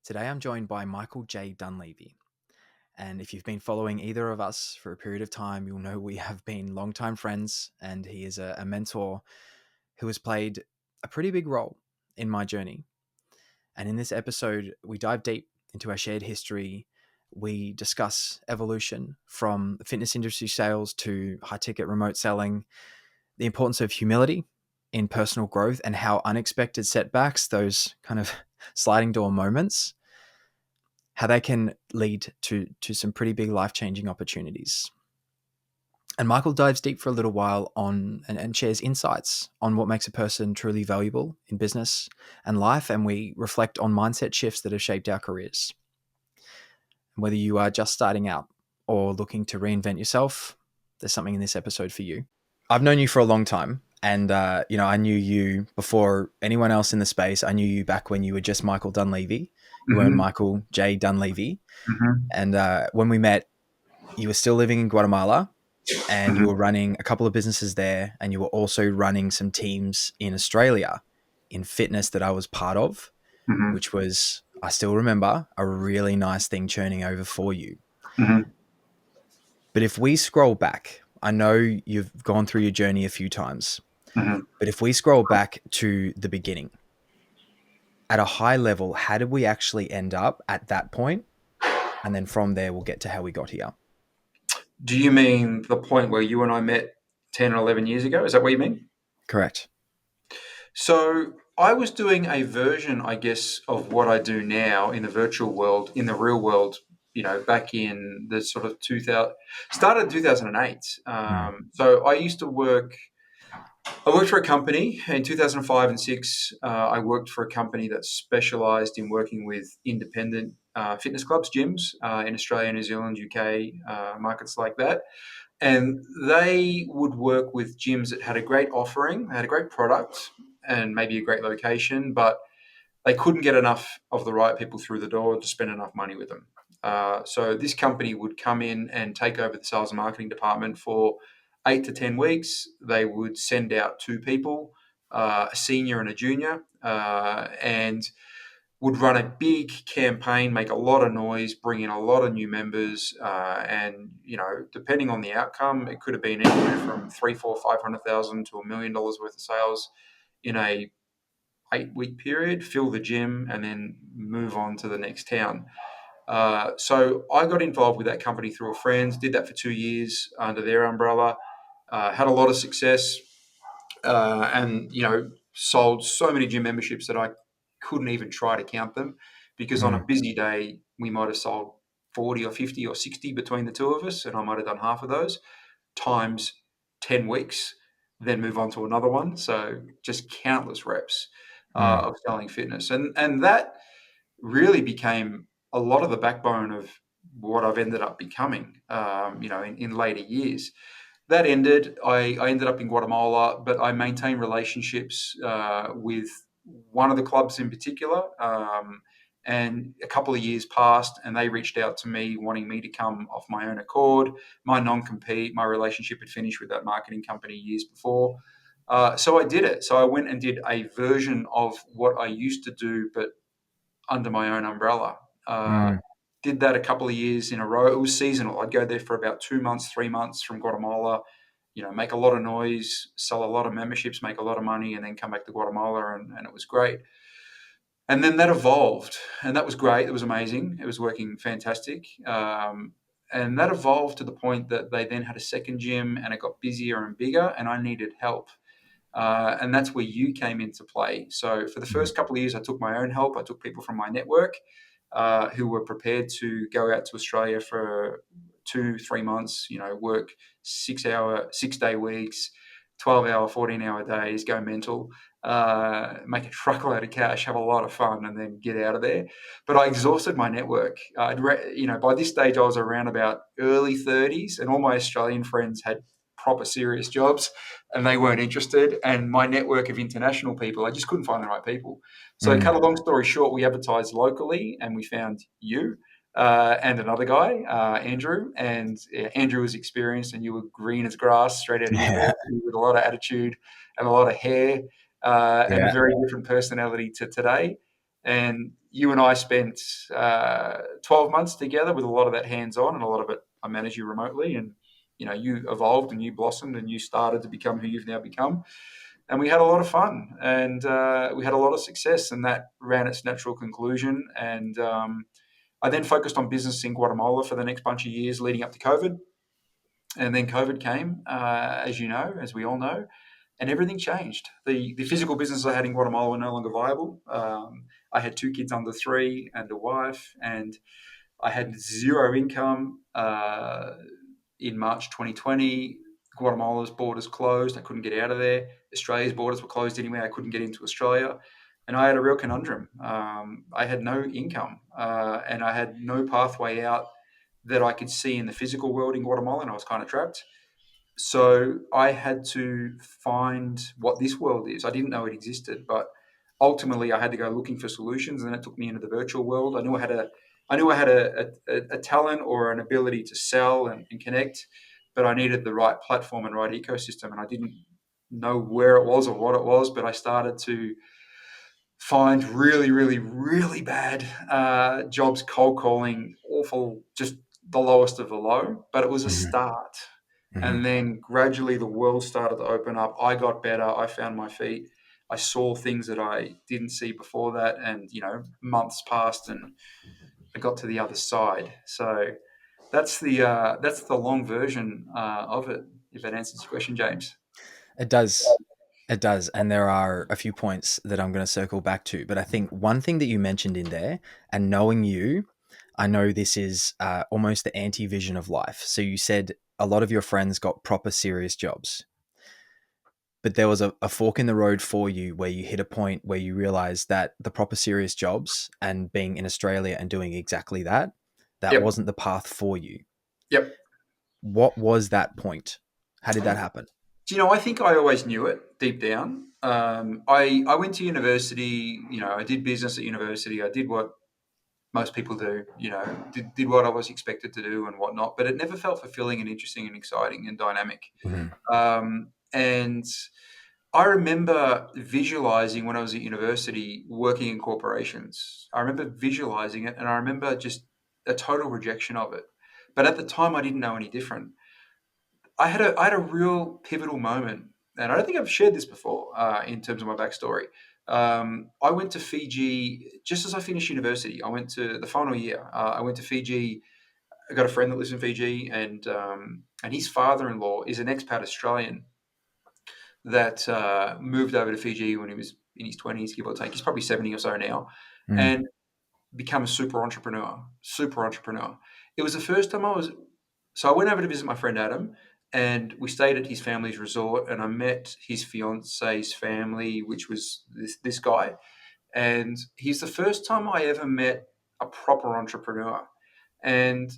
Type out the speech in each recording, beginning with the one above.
Today I'm joined by Michael J. Dunlevy. And if you've been following either of us for a period of time, you'll know we have been longtime friends, and he is a mentor who has played a pretty big role in my journey. And in this episode, we dive deep into our shared history. We discuss evolution from fitness industry sales to high ticket remote selling, the importance of humility in personal growth, and how unexpected setbacks, those kind of sliding door moments, how they can lead to some pretty big life-changing opportunities. And Michael dives deep for a little while on and shares insights on what makes a person truly valuable in business and life. And we reflect on mindset shifts that have shaped our careers. And whether you are just starting out or looking to reinvent yourself, there's something in this episode for you. I've known you for a long time. And, I knew you before anyone else in the space. I knew you back when you were just Michael Dunlevy. You weren't Michael J. Dunlevy. And when we met, you were still living in Guatemala, and you were running a couple of businesses there, and you were also running some teams in Australia in fitness that I was part of, which was, I still remember, a really nice thing churning over for you. But if we scroll back, I know you've gone through your journey a few times, but if we scroll back to the beginning, at a high level, how did we actually end up at that point? And then from there, we'll get to how we got here. Do you mean the point where you and I met 10 or 11 years ago? Is that what you mean? Correct. So I was doing a version, I guess, of what I do now in the virtual world, in the real world, back in the sort of 2000, started in 2008. So I worked for a company in 2005 and 6. I worked for a company that specialized in working with independent fitness clubs, gyms in Australia, New Zealand, UK, markets like that. And they would work with gyms that had a great offering, had a great product, and maybe a great location, but they couldn't get enough of the right people through the door to spend enough money with them. So this company would come in and take over the sales and marketing department for 8 to 10 weeks. They would send out two people, a senior and a junior, and would run a big campaign, make a lot of noise, bring in a lot of new members, and depending on the outcome, it could have been anywhere from 3, 4, 500,000 to $1 million worth of sales in a 8-week period. Fill the gym and then move on to the next town. So I got involved with that company through a friend. Did that for 2 years under their umbrella. Had a lot of success, and sold so many gym memberships that I couldn't even try to count them, because on a busy day we might have sold 40 or 50 or 60 between the two of us, and I might have done half of those times 10 weeks, then move on to another one. So just countless reps of selling fitness, and that really became a lot of the backbone of what I've ended up becoming, in later years. That ended. I ended up in Guatemala, but I maintained relationships with one of the clubs in particular. And a couple of years passed, and they reached out to me wanting me to come off my own accord. My non-compete, my relationship had finished with that marketing company years before. So I did it. So I went and did a version of what I used to do, but under my own umbrella. Did that a couple of years in a row. It was seasonal. I'd go there for about 2 months, 3 months from Guatemala, make a lot of noise, sell a lot of memberships, make a lot of money, and then come back to Guatemala, and it was great. And then that evolved, and that was great. It was amazing. It was working fantastic. And that evolved to the point that they then had a second gym, and it got busier and bigger, and I needed help. And that's where you came into play. So for the first couple of years, I took my own help. I took people from my network who were prepared to go out to Australia for 2-3 months, work 6-day weeks, 12-hour, 14-hour days, go mental, make a truckload of cash, have a lot of fun, and then get out of there. But I exhausted my network. By this stage, I was around about early 30s, and all my Australian friends had proper serious jobs, and they weren't interested. And my network of international people, I just couldn't find the right people. So cut a long story short, we advertised locally, and we found you and another guy, Andrew. And Andrew was experienced, and you were green as grass straight out of university with a lot of attitude and a lot of hair and a very different personality to today. And you and I spent 12 months together with a lot of that hands-on, and a lot of it I manage you remotely. And you evolved and you blossomed and you started to become who you've now become. And we had a lot of fun, and we had a lot of success, and that ran its natural conclusion. And I then focused on business in Guatemala for the next bunch of years leading up to COVID. And then COVID came, as you know, as we all know, and everything changed. The physical businesses I had in Guatemala were no longer viable. I had two kids under three and a wife, and I had zero income in March 2020. Guatemala's borders closed. I couldn't get out of there. Australia's borders were closed anyway. I couldn't get into Australia. And I had a real conundrum. I had no income and I had no pathway out that I could see in the physical world in Guatemala, and I was kind of trapped. So I had to find what this world is. I didn't know it existed, but ultimately I had to go looking for solutions, and it took me into the virtual world. I knew I had a talent or an ability to sell and connect, but I needed the right platform and right ecosystem, and I didn't know where it was or what it was. But I started to find really, really, really bad jobs, cold calling, awful, just the lowest of the low. But it was a Mhm. start. Mhm. And then gradually the world started to open up. I got better. I found my feet. I saw things that I didn't see before that. And, months passed and I got to the other side. So that's the long version of it, if that answers your question, James. It does. It does. And there are a few points that I'm going to circle back to. But I think one thing that you mentioned in there, and knowing you, I know this is almost the anti vision of life. So you said a lot of your friends got proper serious jobs, but there was a fork in the road for you where you hit a point where you realized that the proper serious jobs and being in Australia and doing exactly that, that Yep. wasn't the path for you. Yep. What was that point? How did that happen? Do you know, I think I always knew it deep down. I went to university, I did business at university. I did what most people do, did what I was expected to do and whatnot, but it never felt fulfilling and interesting and exciting and dynamic. Mhm. And I remember visualizing when I was at university working in corporations. I remember visualizing it and I remember just a total rejection of it. But at the time, I didn't know any different. I had a real pivotal moment, and I don't think I've shared this before in terms of my backstory. I went to Fiji just as I finished university. I went to the final year. I went to Fiji. I got a friend that lives in Fiji, and his father-in-law is an expat Australian that moved over to Fiji when he was in his 20s, give or take. He's probably 70 or so now, Mm. and become a super entrepreneur. Super entrepreneur. It was the first time so I went over to visit my friend Adam, and we stayed at his family's resort, and I met his fiance's family, which was this guy. And he's the first time I ever met a proper entrepreneur. And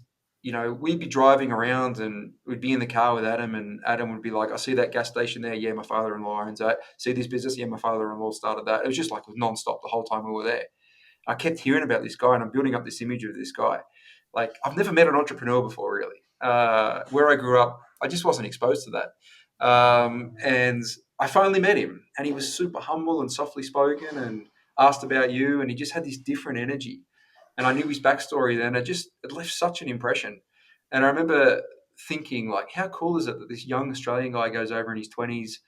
we'd be driving around, and we'd be in the car with Adam, and Adam would be like, "I see that gas station there. Yeah, my father-in-law owns that. See this business? Yeah, my father-in-law started that." It was just like it was nonstop the whole time we were there. I kept hearing about this guy, and I'm building up this image of this guy. Like, I've never met an entrepreneur before, really. Where I grew up, I just wasn't exposed to that. And I finally met him, and he was super humble and softly spoken, and asked about you, and he just had this different energy. And I knew his backstory then. It left such an impression. And I remember thinking, like, how cool is it that this young Australian guy goes over in his 20s,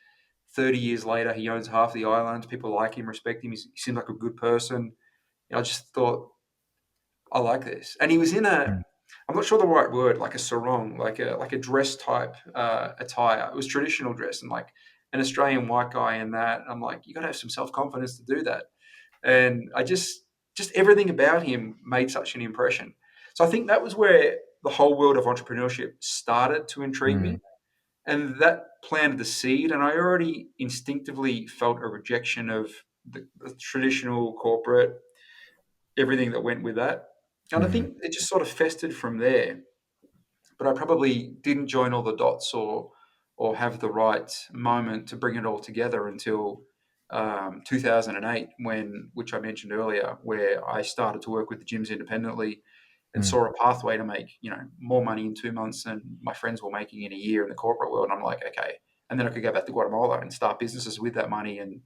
30 years later, he owns half the islands. People like him, respect him. He seems like a good person. I just thought, I like this. And he was in Mm. I'm not sure the right word, like a sarong, like a dress type attire. It was traditional dress, and like an Australian white guy in that. I'm like, you got to have some self confidence to do that. And I just everything about him made such an impression. So I think that was where the whole world of entrepreneurship started to intrigue Mm. me, and that planted the seed. And I already instinctively felt a rejection of the traditional corporate, everything that went with that. And I Mhm. think it just sort of festered from there. But I probably didn't join all the dots or have the right moment to bring it all together until 2008, which I mentioned earlier, where I started to work with the gyms independently and Mm. saw a pathway to make more money in 2 months than my friends were making in a year in the corporate world. And I'm like, okay, and then I could go back to Guatemala and start businesses with that money and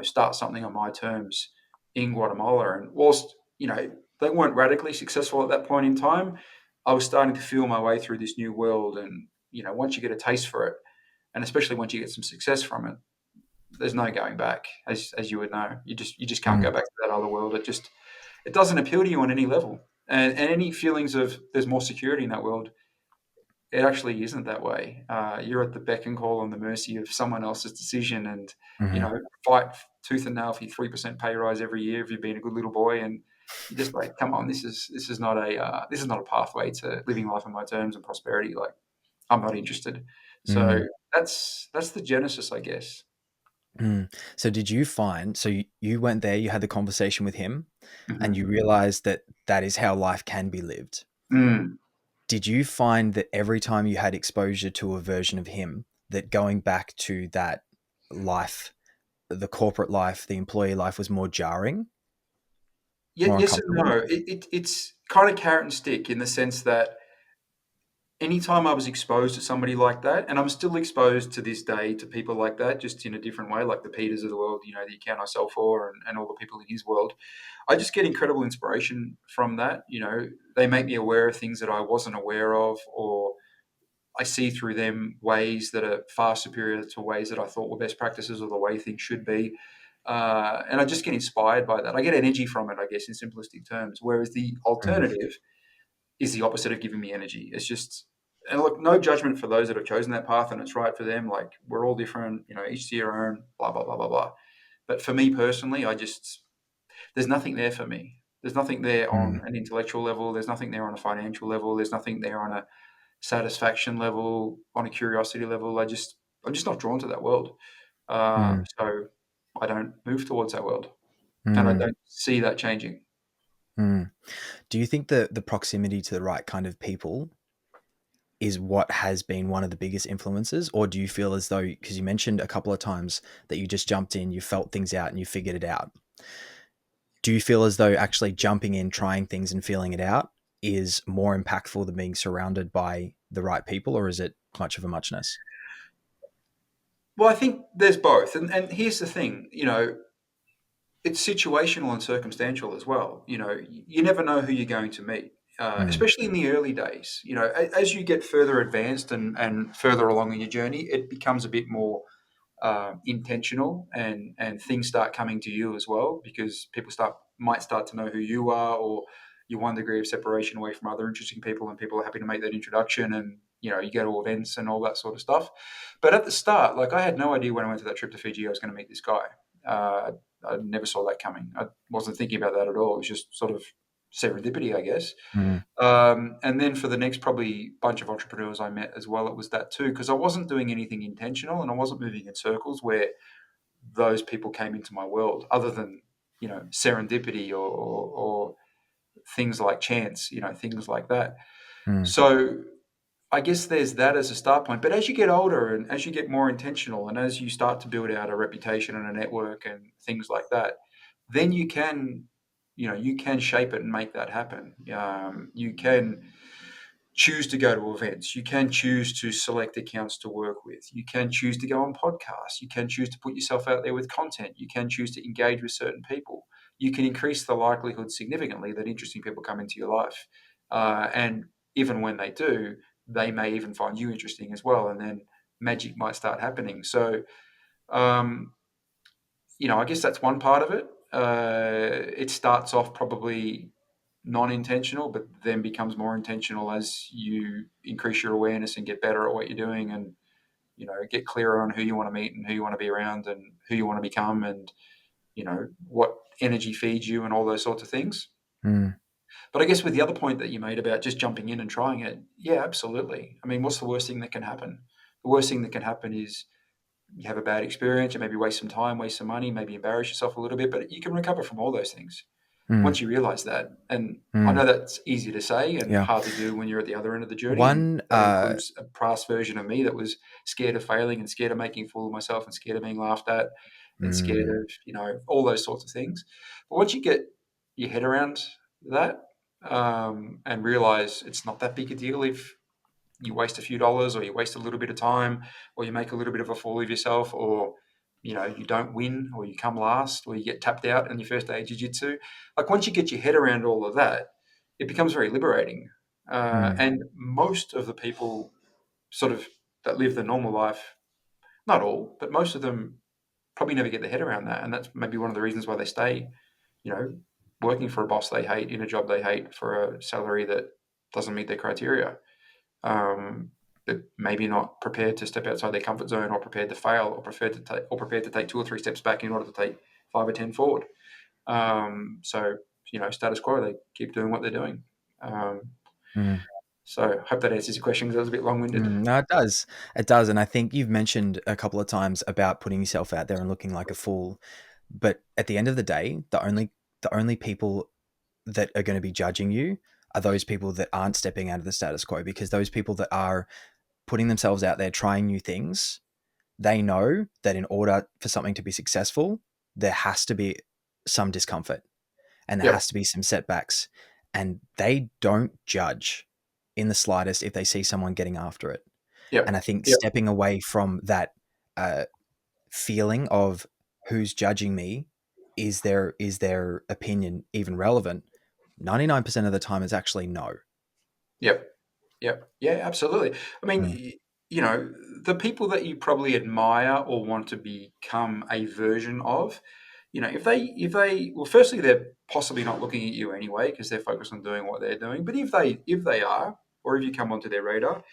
start something on my terms in Guatemala. And whilst you know, they weren't radically successful at that point in time. I was starting to feel my way through this new world. And, once you get a taste for it, and especially once you get some success from it, there's no going back, as you would know. You just can't go Mm, back to that other world. It doesn't appeal to you on any level. And any feelings of there's more security in that world, it actually isn't that way. You're at the beck and call and the mercy of someone else's decision, and mhm, fight tooth and nail for your 3% pay rise every year if you've been a good little boy. And you're just like, come on, this is not a pathway to living life on my terms and prosperity. Like, I'm not interested. So mm, that's the genesis, I guess. mm. So did you find, so you went there, you had the conversation with him, and you Hmm. realized that that is how life can be lived. Mm. Did you find that every time you had exposure to a version of him, that going back to that life, the corporate life, the employee life was more jarring, more Yes and uncomfortable? no. It's kind of carrot and stick in the sense that anytime I was exposed to somebody like that, and I'm still exposed to this day to people like that, just in a different way, like the Peters of the world, the account I sell for, and all the people in his world. I just get incredible inspiration from that. They make me aware of things that I wasn't aware of, or I see through them ways that are far superior to ways that I thought were best practices or the way things should be. And I just get inspired by that. I get energy from it, I guess, in simplistic terms. Whereas the Mm, alternative is the opposite of giving me energy. It's just, and look, no judgment for those that have chosen that path and it's right for them. Like, we're all different, each to your own, blah, blah, blah, blah, blah. But for me personally, there's nothing there for me. There's nothing there on mm, an intellectual level. There's nothing there on a financial level. There's nothing there on a satisfaction level, on a curiosity level. I'm just not drawn to that world. mm, So I don't move towards that world, and I mm, don't see that changing. mm. Do you think that the proximity to the right kind of people is what has been one of the biggest influences? Or do you feel as though, because you mentioned a couple of times that you just jumped in, you felt things out and you figured it out. Do you feel as though actually jumping in, trying things and feeling it out is more impactful than being surrounded by the right people, or is it much of a muchness? Well, I think there's both, and here's the thing. It's situational and circumstantial as well. You never know who you're going to meet, Mm, especially in the early days. As you get further advanced and further along in your journey, it becomes a bit more intentional, and things start coming to you as well, because people might start to know who you are, or you're one degree of separation away from other interesting people, and people are happy to make that introduction, and you go to events and all that sort of stuff. But at the start, like, I had no idea when I went to that trip to Fiji I was going to meet this guy. uh, I never saw that coming. I wasn't thinking about that at all. It was just sort of serendipity, I guess. mm, And then for the next probably bunch of entrepreneurs I met as well, it was that too, because I wasn't doing anything intentional and I wasn't moving in circles where those people came into my world, other than serendipity, or things like chance, things like that. mm, So I guess there's that as a start point. But as you get older and as you get more intentional and as you start to build out a reputation and a network and things like that, then you can shape it and make that happen. You can choose to go to events. You can choose to select accounts to work with. You can choose to go on podcasts. You can choose to put yourself out there with content. You can choose to engage with certain people. You can increase the likelihood significantly that interesting people come into your life. And even when they do, they may even find you interesting as well. And then magic might start happening. So, um, I guess that's one part of it. It starts off probably non-intentional, but then becomes more intentional as you increase your awareness and get better at what you're doing, and get clearer on who you want to meet and who you want to be around and who you want to become, and what energy feeds you and all those sorts of things. mm, But I guess with the other point that you made about just jumping in and trying it, yeah, absolutely. I mean, what's the worst thing that can happen? The worst thing that can happen is you have a bad experience, and maybe waste some time, waste some money, maybe embarrass yourself a little bit, but you can recover from all those things mm, once you realize that. And I mm. know that's easy to say and Yeah. hard to do when you're at the other end of the journey. And One, that includes a past version of me that was scared of failing and scared of making a fool of myself and scared of being laughed at and scared mm, of, all those sorts of things. But once you get your head around that, and realize it's not that big a deal if you waste a few dollars or you waste a little bit of time or you make a little bit of a fool of yourself, or you don't win, or you come last, or you get tapped out on your first day of jiu-jitsu. Like, once you get your head around all of that, it becomes very liberating. Mm, And most of the people sort of that live the normal life, not all, but most of them probably never get their head around that. And that's maybe one of the reasons why they stay, you know, working for a boss they hate, in a job they hate, for a salary that doesn't meet their criteria. That maybe not prepared to step outside their comfort zone, or prepared to fail, or prepared to take 2 or 3 steps back in order to take 5 or 10 forward. So, status quo, they keep doing what they're doing. Um, mm. so hope that answers your question, because that was a bit long-winded. No, it does. It does. And I think you've mentioned a couple of times about putting yourself out there and looking like a fool. But at the end of the day, the only people that are going to be judging you are those people that aren't stepping out of the status quo, because those people that are putting themselves out there, trying new things, they know that in order for something to be successful, there has to be some discomfort and there Yep, has to be some setbacks. And they don't judge in the slightest if they see someone getting after it. And yep, I think yep, stepping away from that uh, feeling of who's judging me, is their opinion even relevant? 99% of the time, it's actually no. yep. Yep. Yeah, absolutely. I mean, Mm, the people that you probably admire or want to become a version of, well, firstly, they're possibly not looking at you anyway, because they're focused on doing what they're doing. But if they are, or if you come onto their radar,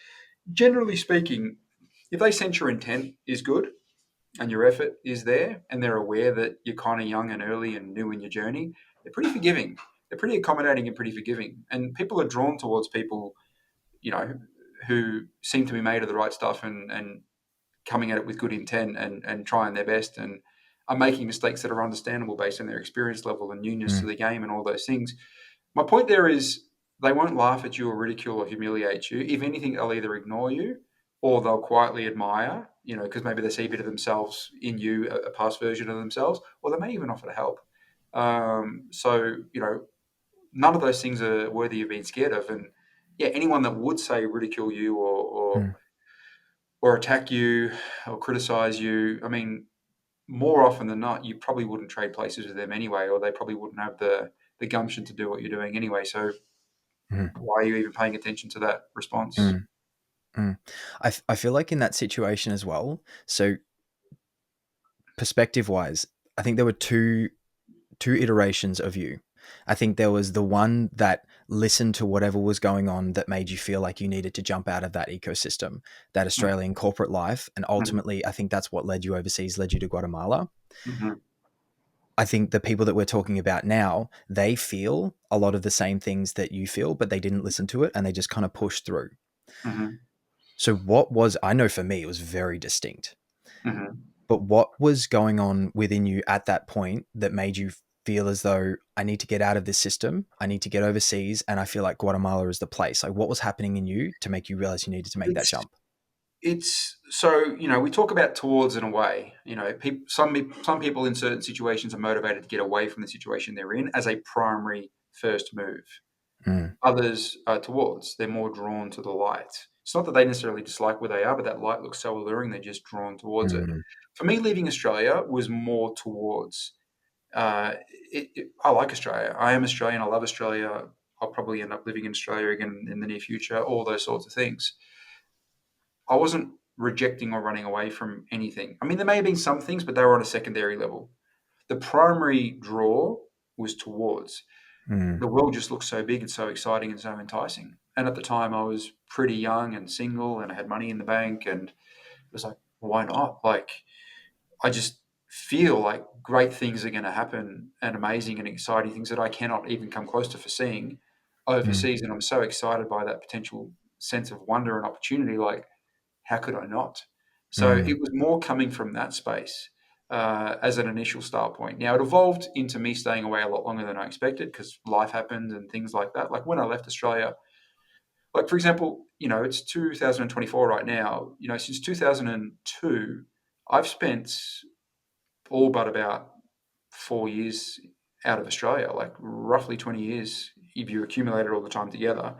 generally speaking, if they sense your intent is good and your effort is there, and they're aware that you're kind of young and early and new in your journey, they're pretty forgiving. They're pretty accommodating and pretty forgiving. And people are drawn towards people, you know, who seem to be made of the right stuff, and coming at it with good intent, and trying their best, and are making mistakes that are understandable based on their experience level and newness to mm, the game and all those things. My point there is, they won't laugh at you or ridicule or humiliate you. If anything, they'll either ignore you, or they'll quietly admire, because maybe they see a bit of themselves in you, a past version of themselves, or they may even offer to help. So, none of those things are worthy of being scared of. And yeah, anyone that would say ridicule you, mm, or attack you or criticize you, I mean, more often than not, you probably wouldn't trade places with them anyway, or they probably wouldn't have the gumption to do what you're doing anyway. So mm, why are you even paying attention to that response? mm, mm. I feel like in that situation as well. So perspective wise, I think there were two iterations of you. I think there was the one that listened to whatever was going on that made you feel like you needed to jump out of that ecosystem, that Australian corporate life. And Mm-hmm. ultimately, I think that's what led you overseas, led you to Guatemala. Mm-hmm. I think the people that we're talking about now, they feel a lot of the same things that you feel, but they didn't listen to it and they just kind of pushed through. Mm-hmm. So, what was, I know for me, it was very distinct. Mm-hmm. But what was going on within you at that point that made you feel as though I need to get out of this system? I need to get overseas, and I feel like Guatemala is the place. Like, what was happening in you to make you realize you needed to make that It's jump? it's so, we talk about towards and away. Some people in certain situations are motivated to get away from the situation they're in as a primary first move. Mm, Others are towards. They're more drawn to the light. It's not that they necessarily dislike where they are, but that light looks so alluring, they're just drawn towards it. mm, For me, leaving Australia was more towards. Uh, I like Australia. I am Australian. I love Australia. I'll probably end up living in Australia again in the near future, all those sorts of things. I wasn't rejecting or running away from anything. I mean, there may have been some things, but they were on a secondary level. The primary draw was towards. mm, The world just looked so big and so exciting and so enticing. And at the time, I was pretty young and single, and I had money in the bank, and it was like, why not? Like, I just feel like great things are going to happen, and amazing and exciting things that I cannot even come close to foreseeing mm, overseas. And I'm so excited by that potential sense of wonder and opportunity. Like, how could I not? So mm, it was more coming from that space as an initial start point. Now, it evolved into me staying away a lot longer than I expected, because life happened and things like that. Like, when I left Australia, like, for example, it's 2024 right now. Since 2002, I've spent all but about 4 years out of Australia, like roughly 20 years if you accumulated all the time together,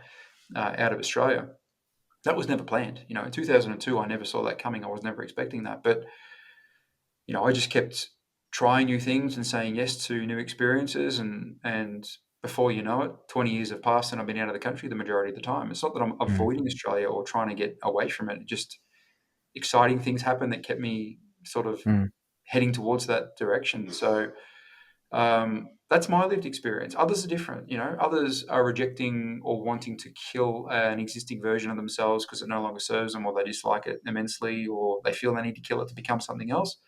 out of Australia. That was never planned. In 2002, I never saw that coming. I was never expecting that. But, I just kept trying new things and saying yes to new experiences, and before you know it, 20 years have passed and I've been out of the country the majority of the time. It's not that I'm Mm, avoiding Australia or trying to get away from it. Just exciting things happened that kept me sort of mm, heading towards that direction. So that's my lived experience. Others are different. Others are rejecting or wanting to kill an existing version of themselves because it no longer serves them, or they dislike it immensely, or they feel they need to kill it to become something else.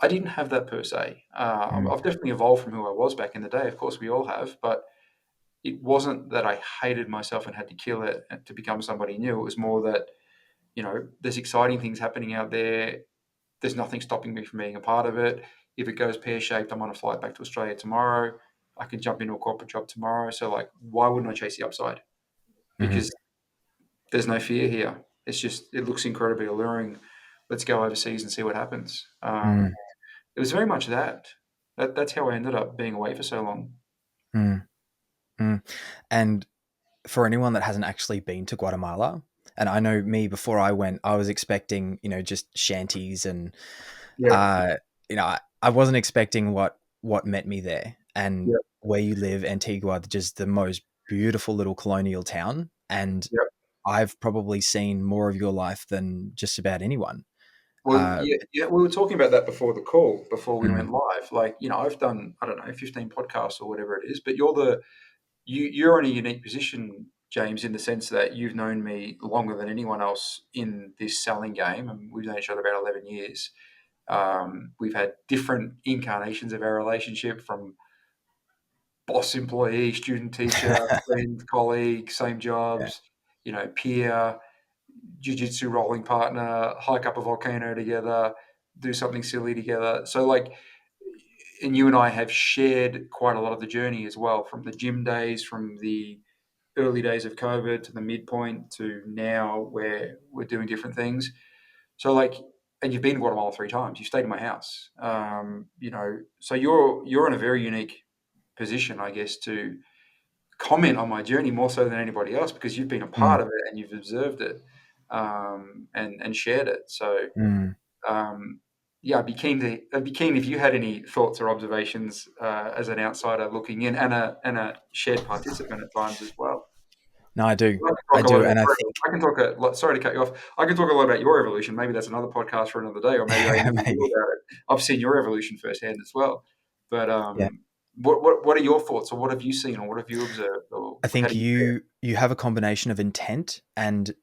I didn't have that per se. mm, I've definitely evolved from who I was back in the day. Of course, we all have, but it wasn't that I hated myself and had to kill it to become somebody new. It was more that, there's exciting things happening out there. There's nothing stopping me from being a part of it. If it goes pear-shaped, I'm on a flight back to Australia tomorrow. I could jump into a corporate job tomorrow. So, like, why wouldn't I chase the upside? mhm, Because there's no fear here. It looks incredibly alluring. Let's go overseas and see what happens. mm, It was very much that. That's how I ended up being away for so long. mm, mm. And for anyone that hasn't actually been to Guatemala, and I know me before I went, I was expecting, just shanties and, Yep, uh, I wasn't expecting what met me there. And yep, where you live, Antigua, just the most beautiful little colonial town. And yep. I've probably seen more of your life than just about anyone. Well, Uh, yeah, yeah, we were talking about that before the call, before we mm, went live. Like, I've done, I don't know, 15 podcasts or whatever it is, but you're in a unique position, James, in the sense that you've known me longer than anyone else in this selling game, and we've known each other about 11 years. We've had different incarnations of our relationship, from boss, employee, student, teacher, friend, colleague, same yeah. jobs, peer, jiu-jitsu rolling partner, hike up a volcano together, do something silly together. So, like, and you and I have shared quite a lot of the journey as well, from the gym days, from the early days of COVID to the midpoint to now, where we're doing different things. So, like, and you've been to Guatemala 3 times. You stayed in my house. So you're in a very unique position, I guess, to comment on my journey more so than anybody else, because you've been a Mm, part of it and you've observed it, and shared it. So, mm. um, yeah, I'd be keen if you had any thoughts or observations, as an outsider looking in, and a shared participant at times as well. No, I do. I can I talk a lot do. about And I your think I can talk a lot. Sorry to cut you off. I can talk a lot about your evolution. Maybe that's another podcast for another day, or maybe I interview you maybe. about it. I've seen your evolution firsthand as well. But Yeah. what are your thoughts, or what have you seen, or what have you observed, or I how think do you see it? you have a combination of intent and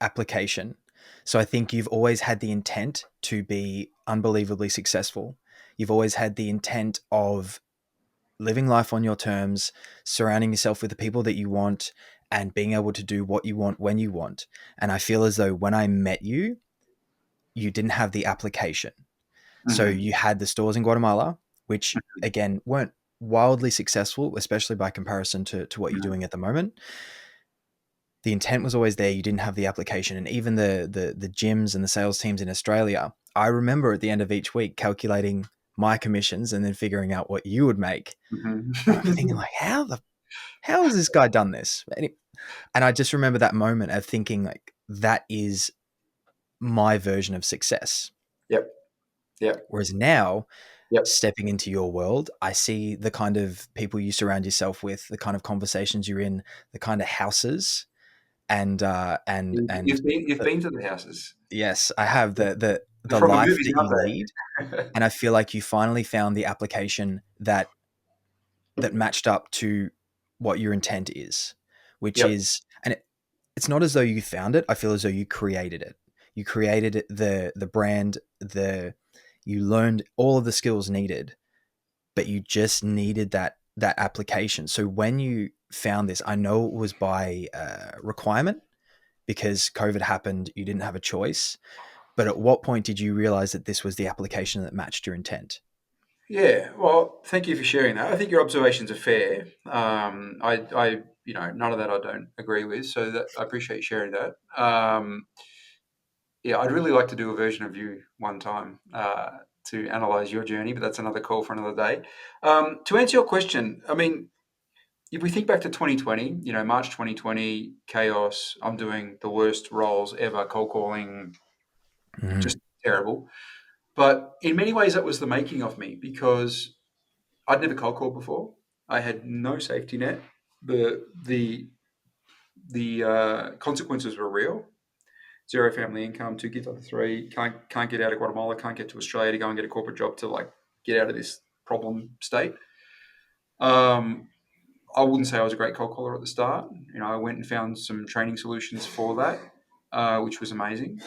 application. So I think you've always had the intent to be unbelievably successful. You've always had the intent of living life on your terms, surrounding yourself with the people that you want, and being able to do what you want when you want. And I feel as though when I met you, you didn't have the application. So Hmm. you had the stores in Guatemala, which again weren't wildly successful, especially by comparison to what you're Hmm. doing at the moment. The intent was always there. You didn't have the application, and even the gyms and the sales teams in Australia. I remember at the end of each week calculating my commissions and then figuring out what you would make, Hmm. and I'm thinking like, how has this guy done this? And I just remember that moment of thinking like that is my version of success. Yep. Yep. Whereas now, Yep. stepping into your world, I see the kind of people you surround yourself with, the kind of conversations you're in, the kind of houses, and You've been to the houses. yes, I have They're the from the life movies, that you lead, aren't they? and I feel like you finally found the application that matched up to what your intent is, which Yep. is, and it's not as though you found it. I feel as though you created it. You created the brand, you learned all of the skills needed, but you just needed that application. So when you found this, I know it was by requirement because COVID happened. You didn't have a choice. But at what point did you realize that this was the application that matched your intent? Yeah. Well, thank you for sharing that. I think your observations are fair. None of that I don't agree with. So that I appreciate you sharing that. Yeah, I'd really like to do a version of you one time, to analyze your journey, but that's another call for another day. To answer your question, I mean, if we think back to 2020, March 2020, chaos. I'm doing the worst roles ever, cold calling, Mm, just terrible. But in many ways, that was the making of me because I'd never cold called before. I had no safety net. The consequences were real. Zero family income, two kids under three, can't get out of Guatemala, can't get to Australia to go and get a corporate job to like get out of this problem state. Um, I wouldn't say I was a great cold caller at the start. I went and found some training solutions for that, which was amazing.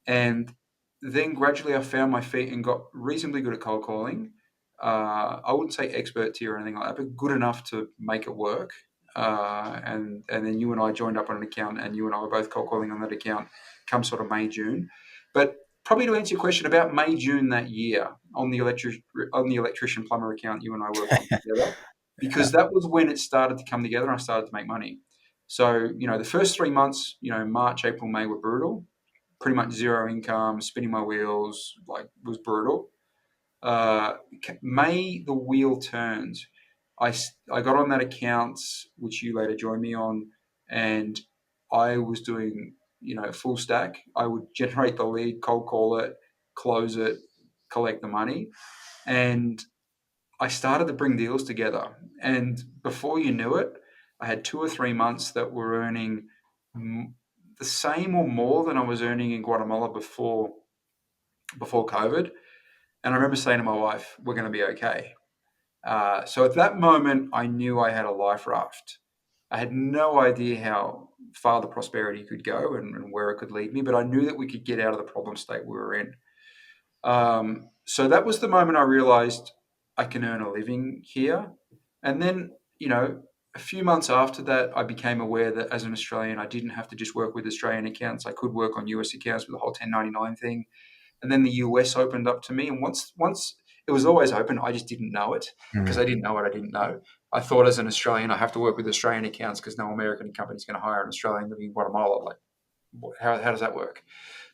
And then gradually I found my feet and got reasonably good at cold calling. I wouldn't say expert tier or anything like that, but good enough to make it work. And then you and I joined up on an account, and you and I were both cold calling on that account come sort of May, June. But probably to answer your question about May, June that year on the electrician plumber account you and I worked on together, Yeah. because that was when it started to come together and I started to make money. So, the first 3 months, March, April, May were brutal, pretty much zero income, spinning my wheels, like was brutal. Uh, May the wheel turned. I got on that account, which you later joined me on, and I was doing full stack. I would generate the lead, cold call it, close it, collect the money, and I started to bring deals together. And before you knew it, I had 2 or 3 months that were earning the same or more than I was earning in Guatemala before COVID. And I remember saying to my wife, "We're going to be okay." So at that moment, I knew I had a life raft. I had no idea how far the prosperity could go and where it could lead me, but I knew that we could get out of the problem state we were in. So that was the moment I realized I can earn a living here. And then, a few months after that, I became aware that as an Australian, I didn't have to just work with Australian accounts. I could work on US accounts with the whole 1099 thing. And then the US opened up to me. And once it was always open, I just didn't know it because Mm, I didn't know what I didn't know. I thought as an Australian, I have to work with Australian accounts because no American company is going to hire an Australian living in Guatemala. Like, how does that work?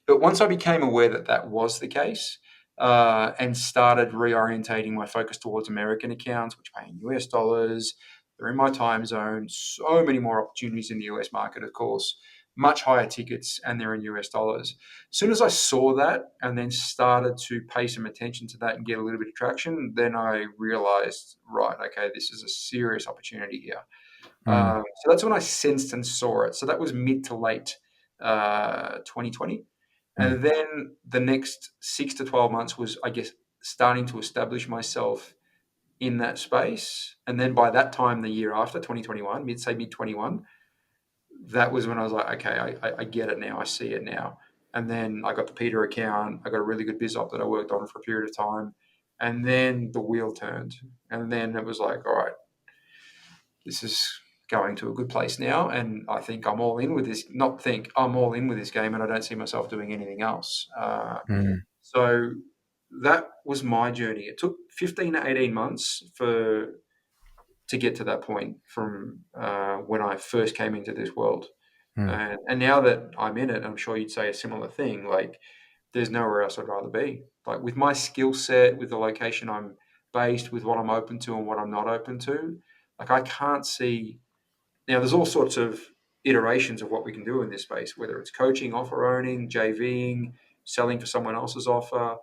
But once I became aware that that was the case, and started reorientating my focus towards American accounts, which pay in US dollars, they're in my time zone, so many more opportunities in the US market, of course, much higher tickets, and they're in US dollars. As soon as I saw that and then started to pay some attention to that and get a little bit of traction, then I realized, right, okay, this is a serious opportunity here. mm, So that's when I sensed and saw it. So that was mid to late 2020. mm, And then the next 6 to 12 months was, I guess, starting to establish myself in that space. And then by that time, the year after, 2021, mid 21, that was when I was like, okay, I get it now. I see it now. And then I got the Peter account. I got a really good biz op that I worked on for a period of time. And then the wheel turned. And then it was like, all right, this is going to a good place now, and I think I'm all in with this. Not think I'm all in with this game, and I don't see myself doing anything else. mm, So that was my journey. It took 15 to 18 months to get to that point from when I first came into this world. mm, And now that I'm in it, I'm sure you'd say a similar thing. Like, there's nowhere else I'd rather be. Like, with my skill set, with the location I'm based, with what I'm open to and what I'm not open to, like, I can't see. Now, there's all sorts of iterations of what we can do in this space, whether it's coaching, offer owning, JVing, selling for someone else's offer,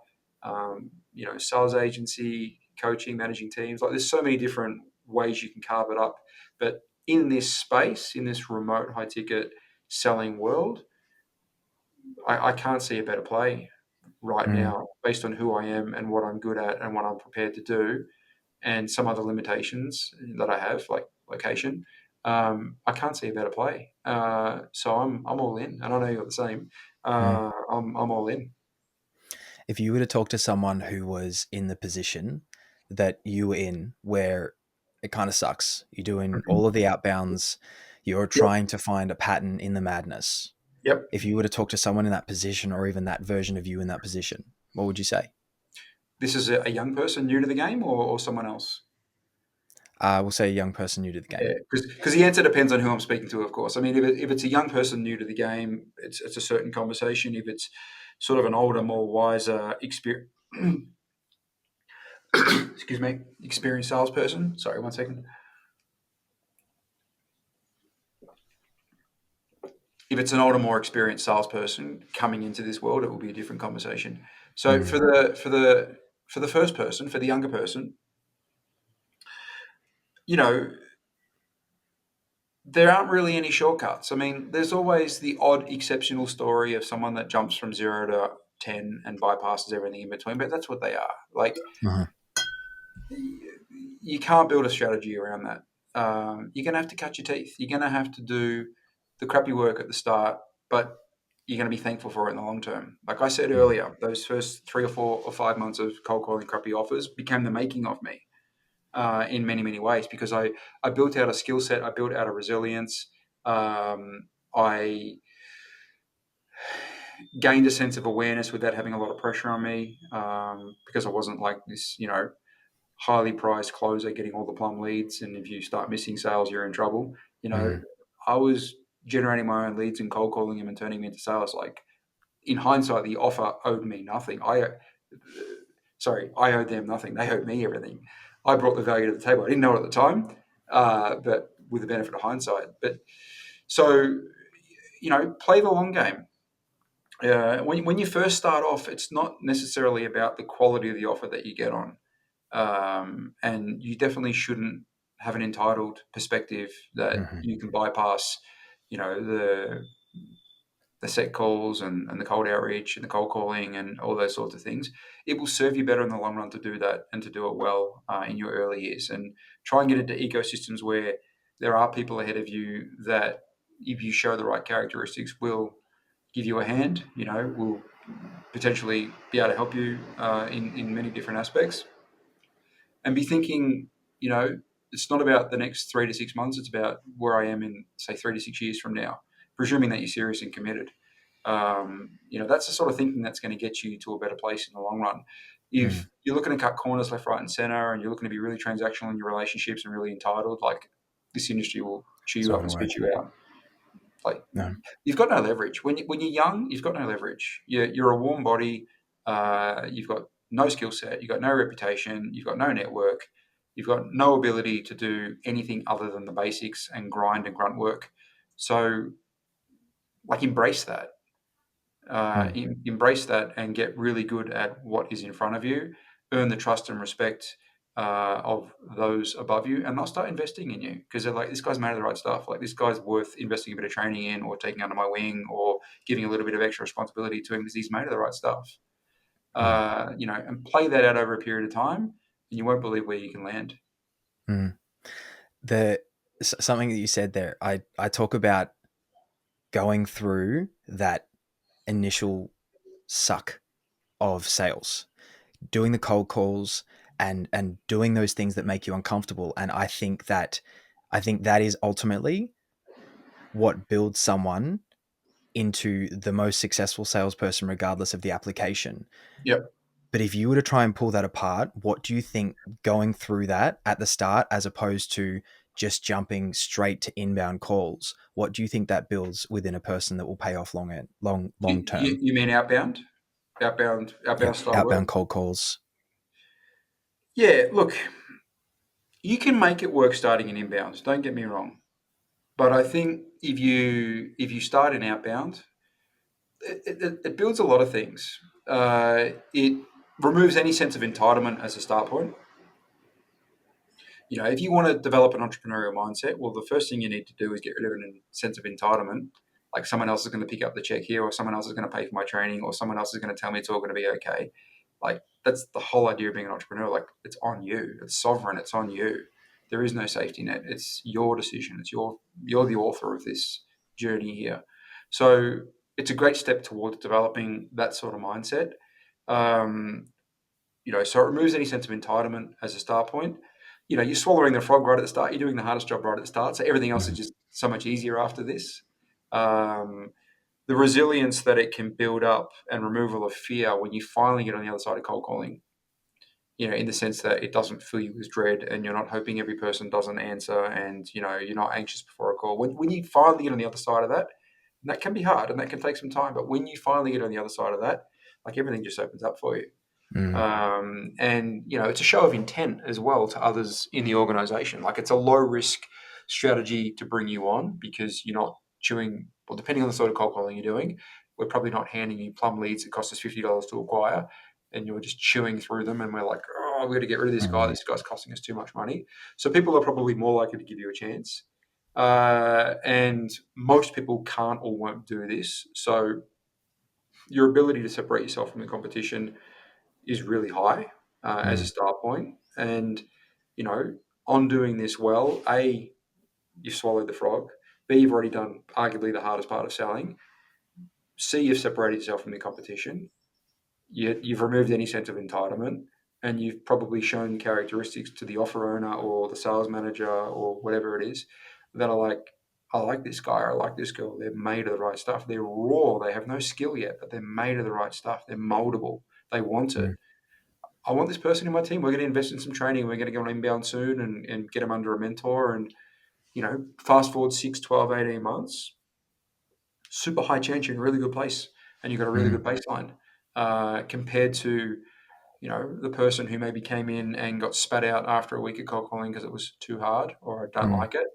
sales agency, coaching, managing teams. Like, there's so many different ways you can carve it up. But in this space, in this remote high ticket selling world, I can't see a better play right mm, now based on who I am and what I'm good at and what I'm prepared to do, and some other limitations that I have, like location. I can't see a better play. So I'm all in, and I know you're the same. mm. I'm all in. If you were to talk to someone who was in the position that you were in, where it kind of sucks, you're doing Mhm. all of the outbounds, you're Yep. trying to find a pattern in the madness. Yep. If you were to talk to someone in that position, or even that version of you in that position, what would you say? This is a young person new to the game, or someone else. We'll say a young person new to the Yeah, game. because the answer depends on who I'm speaking to, of course. I mean, if it's a young person new to the game, it's a certain conversation. If it's sort of an older, more wiser, excuse me, experienced salesperson. Sorry, one second. If it's an older, more experienced salesperson coming into this world, it will be a different conversation. So Mm. for the first person, for the younger person, you know, there aren't really any shortcuts. I mean, there's always the odd exceptional story of someone that jumps from 0 to 10 and bypasses everything in between, but that's what they are. Like, Uh-huh. you can't build a strategy around that. You're going to have to cut your teeth. You're going to have to do the crappy work at the start, but you're going to be thankful for it in the long term. Like I said Mm. earlier, those first 3 or 4 or 5 months of cold calling crappy offers became the making of me in many, many ways, because I built out a skill set, I built out a resilience. I gained a sense of awareness without having a lot of pressure on me, because I wasn't like this, highly prized closer getting all the plum leads. And if you start missing sales, you're in trouble. Mm. I was generating my own leads and cold calling them and turning them into sales. Like, in hindsight, the offer owed me nothing. I owed them nothing. They owed me everything. I brought the value to the table. I didn't know it at the time, but with the benefit of hindsight. But so, play the long game. When you first start off, it's not necessarily about the quality of the offer that you get on. And you definitely shouldn't have an entitled perspective that Mhm. you can bypass, the set calls and the cold outreach and the cold calling and all those sorts of things. It will serve you better in the long run to do that and to do it well in your early years. And try and get into ecosystems where there are people ahead of you that, if you show the right characteristics, will give you a hand. Will potentially be able to help you in many different aspects. And be thinking, it's not about the next 3 to 6 months. It's about where I am in, say, 3 to 6 years from now, presuming that you're serious and committed. That's the sort of thinking that's going to get you to a better place in the long run. Mm. If you're looking to cut corners left, right, and center, and you're looking to be really transactional in your relationships and really entitled, like, this industry will chew It's you not up gonna and work. spit you out. Like, No. you've got no leverage when you're young. You've got no leverage. You're a warm body. You've got no skill set. You've got no reputation. You've got no network. You've got no ability to do anything other than the basics and grind and grunt work. So, like, embrace that. Mm. Embrace that and get really good at what is in front of you. Earn the trust and respect of those above you, and they'll start investing in you because they're like, this guy's made of the right stuff. Like, this guy's worth investing a bit of training in, or taking under my wing, or giving a little bit of extra responsibility to him because he's made of the right stuff. Mm. And play that out over a period of time, and you won't believe where you can land. Mm. The something that you said there, I talk about going through that initial suck of sales, doing the cold calls and doing those things that make you uncomfortable. And I think that is ultimately what builds someone into the most successful salesperson, regardless of the application. Yep. But if you were to try and pull that apart, what do you think going through that at the start, as opposed to just jumping straight to inbound calls, what do you think that builds within a person that will pay off long You, term? you mean outbound, Yep, outbound style work? outbound cold calls. Yeah. Look, you can make it work starting in inbounds. Don't get me wrong. But I think if you start in outbound, it builds a lot of things. It removes any sense of entitlement as a start point. If you want to develop an entrepreneurial mindset, well, the first thing you need to do is get rid of a sense of entitlement. Like, someone else is going to pick up the check here, or someone else is going to pay for my training, or someone else is going to tell me it's all going to be okay. Like, that's the whole idea of being an entrepreneur. Like, it's on you. It's sovereign. It's on you. There is no safety net. It's your decision. You're the author of this journey here. So it's a great step towards developing that sort of mindset. Um, so it removes any sense of entitlement as a start point. You're swallowing the frog right at the start. You're doing the hardest job right at the start. So everything else is Mm. just so much easier after this. Um, the resilience that it can build up and removal of fear when you finally get on the other side of cold calling, in the sense that it doesn't fill you with dread and you're not hoping every person doesn't answer, and, you're not anxious before a call. When you finally get on the other side of that, and that can be hard and that can take some time, but when you finally get on the other side of that, like, everything just opens up for you. Mm. And it's a show of intent as well to others in the organization. Like, it's a low risk strategy to bring you on, because you're not chewing, well, depending on the sort of cold calling you're doing, we're probably not handing you plum leads that cost us $50 to acquire, and you're just chewing through them, and we're like, oh, we're going to get rid of this guy. Mm. This guy's costing us too much money. So people are probably more likely to give you a chance. And most people can't or won't do this. So your ability to separate yourself from the competition is really high as a Mm. start point. And, you know, on doing this well, A, you've swallowed the frog. B, you've already done arguably the hardest part of selling. C, you've separated yourself from the competition. You've removed any sense of entitlement, and you've probably shown characteristics to the offer owner or the sales manager or whatever it is that are like, I like this guy or I like this girl. They're made of the right stuff. They're raw. They have no skill yet, but they're made of the right stuff. They're moldable. They want it. Mm. I want this person in my team. We're going to invest in some training. We're going to go on inbound soon and get them under a mentor. And, fast forward 6, 12, 18 months, super high chance you're in a really good place and you've got a really Mm. good baseline compared to, the person who maybe came in and got spat out after a week of cold calling because it was too hard or I don't Mm. like it,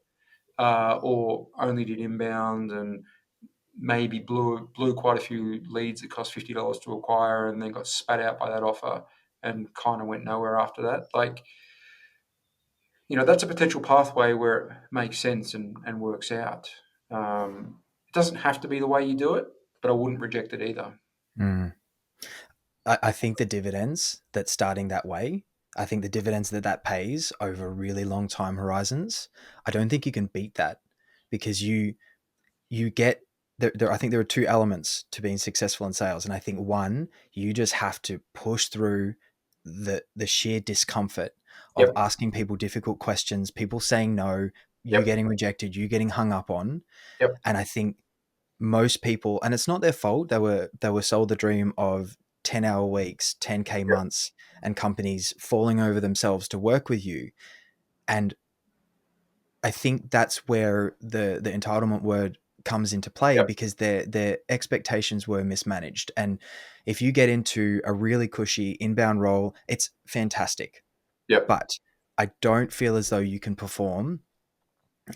or only did inbound and maybe blew quite a few leads that cost $50 to acquire and then got spat out by that offer and kind of went nowhere after that. Like, that's a potential pathway where it makes sense and works out. It doesn't have to be the way you do it, but I wouldn't reject it either. Mm. I think the dividends that starting that way, I think the dividends that pays over really long time horizons, I don't think you can beat that because you get there. I think there are two elements to being successful in sales, and I think one, you just have to push through the sheer discomfort of Yep, asking people difficult questions, people saying no, you yep, getting rejected, you getting hung up on, yep, and I think most people, and it's not their fault, they were sold the dream of 10-hour weeks, 10K yep, months, and companies falling over themselves to work with you. And I think that's where the entitlement word comes into play yep, because their expectations were mismanaged. And if you get into a really cushy inbound role, it's fantastic. yep. But I don't feel as though you can perform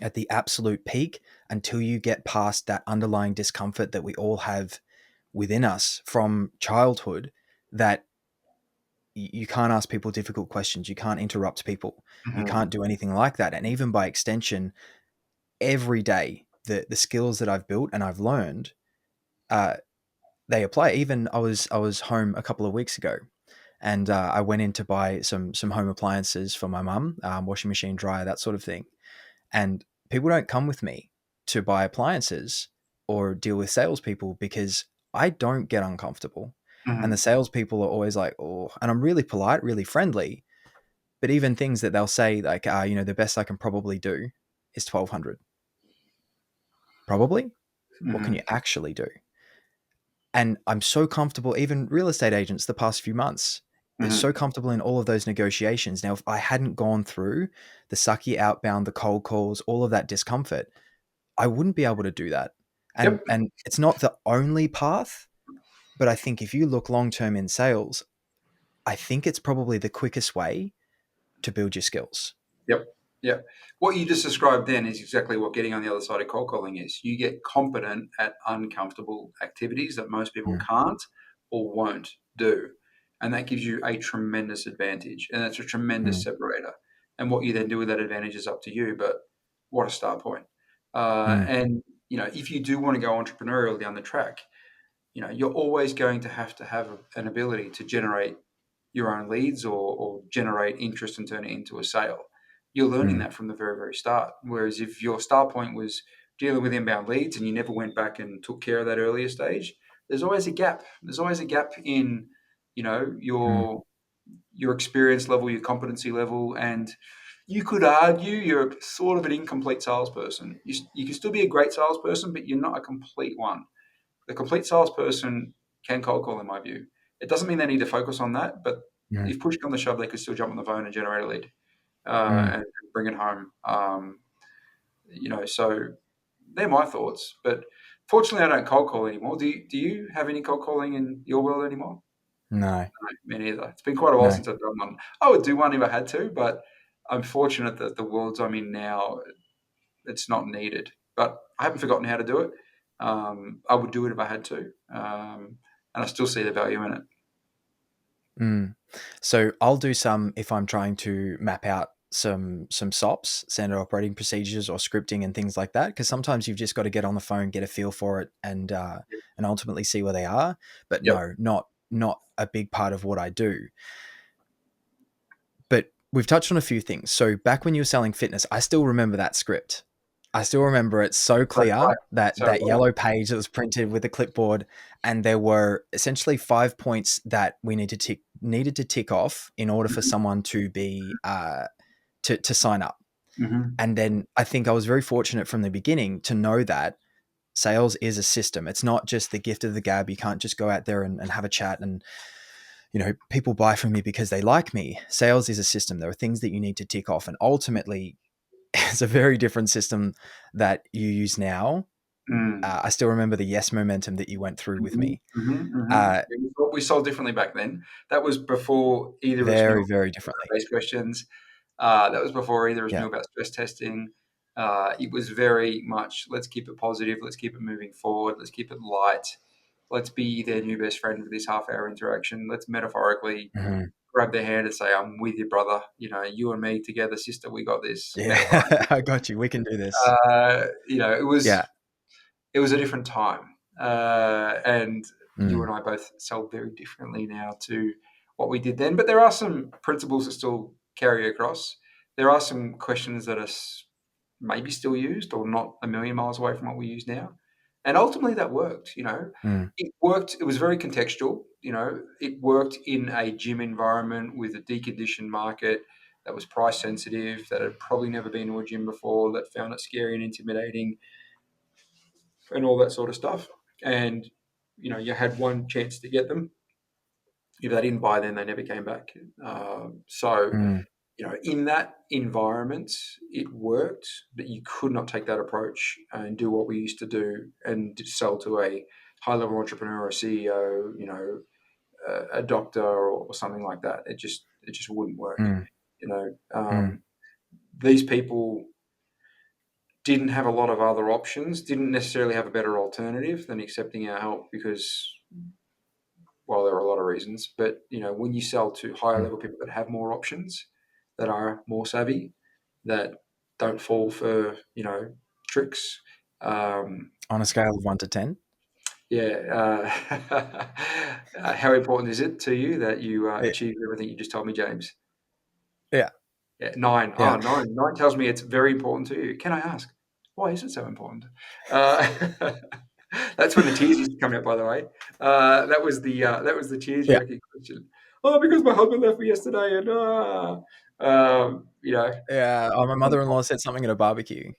at the absolute peak until you get past that underlying discomfort that we all have within us from childhood, that you can't ask people difficult questions, you can't interrupt people, you Mhm. can't do anything like that. And even by extension, every day the skills that I've built and I've learned, uh, they apply. Even I was home a couple of weeks ago, and I went in to buy some home appliances for my mum, washing machine, dryer, that sort of thing. And people don't come with me to buy appliances or deal with salespeople because I don't get uncomfortable. And the Mhm. salespeople are always like, oh, and I'm really polite, really friendly. But even things that they'll say, like, the best I can probably do is 1200. Probably? What can you Mhm. actually do? And I'm so comfortable, even real estate agents the past few months, so Mhm. comfortable in all of those negotiations. Now, if I hadn't gone through the sucky outbound, the cold calls, all of that discomfort, I wouldn't be able to do that. And Yep. and it's not the only path, but I think if you look long term in sales, I think it's probably the quickest way to build your skills. Yep. Yep. What you just described then is exactly what getting on the other side of cold calling is. You get competent at uncomfortable activities that most people Mm. can't or won't do. And that gives you a tremendous advantage. And that's a tremendous Mm. separator. And what you then do with that advantage is up to you. But what a start point. Mm. And, if you do want to go entrepreneurial down the track, you're always going to have an ability to generate your own leads or generate interest and turn it into a sale. You're learning Mm. that from the very, very start. Whereas if your start point was dealing with inbound leads and you never went back and took care of that earlier stage, there's always a gap. There's always a gap in, Mm. your experience level, your competency level, and you could argue you're sort of an incomplete salesperson. You can still be a great salesperson, but you're not a complete one. The complete salesperson can cold call, in my view. It doesn't mean they need to focus on that, but Mm. if push comes to shove, they could still jump on the phone and generate a lead Mm. and bring it home. So they're my thoughts. But fortunately, I don't cold call anymore. Do you have any cold calling in your world anymore? No, No, me neither. It's been quite a while no. since I've done one. I would do one if I had to, but I'm fortunate that the worlds I'm in now, it's not needed. but I haven't forgotten how to do it. I would do it if I had to, and I still see the value in it. Mm. So I'll do some if I'm trying to map out some SOPs, standard operating procedures, or scripting and things like that. Because sometimes you've just got to get on the phone, get a feel for it, and ultimately see where they are. But Yep. no, not a big part of what I do. But we've touched on a few things. So back when you were selling fitness, I still remember that script. I still remember it so That's right. clear, that So that yellow page that was printed with a clipboard, and there were essentially 5 points that we needed to tick off in order for mhm, someone to be to sign up. mhm, And then I think I was very fortunate from the beginning to know that sales is a system. It's not just the gift of the gab. You can't just go out there and have a chat and, people buy from me because they like me. Sales is a system. There are things that you need to tick off, and ultimately it's a very different system that you use now. mm. I still remember the yes momentum that you went through with Mhm, me. mhm, mhm. Uh, We sold differently back then. That was before either of us knew Very, very differently. base questions. That was before either of us Yeah. knew about stress testing. It was very much, let's keep it positive, let's keep it moving forward, let's keep it light, let's be their new best friend for this half-hour interaction. Let's metaphorically Mhm. grab their hand and say, "I'm with you, brother. You and me together, sister. We got this." Yeah. I got you. We can do this. It was Yeah. it was a different time, and you Mm, and I both sell very differently now to what we did then. But there are some principles that still carry across. There are some questions that are maybe still used or not a million miles away from what we use now. And ultimately, that worked. mm, It worked. It was very contextual. It worked in a gym environment with a deconditioned market that was price sensitive, that had probably never been to a gym before, that found it scary and intimidating and all that sort of stuff. And you had one chance to get them. If they didn't buy, then they never came back. So mm, in that environment, it worked, but you could not take that approach and do what we used to do and sell to a high-level entrepreneur, a CEO, a doctor, or something like that. It just wouldn't work. mm, You know, mm, um, these people didn't have a lot of other options, didn't necessarily have a better alternative than accepting our help because, well, there are a lot of reasons. But, when you sell to higher mm. level people that have more options, that are more savvy, that don't fall for, tricks, um, On a scale of 1 to 10. yeah. How important is it to you that you Yeah. achieve everything you just told me, James? Yeah. Yeah, 9. Yeah. Oh, 9. 9 tells me it's very important to you. Can I ask, why is it so important? Uh, that's when the tears used to come out, by the way. That was the tears Yeah. jerking question. Oh, because my husband left me yesterday, and Yeah. Oh, my mother-in-law said something at a barbecue.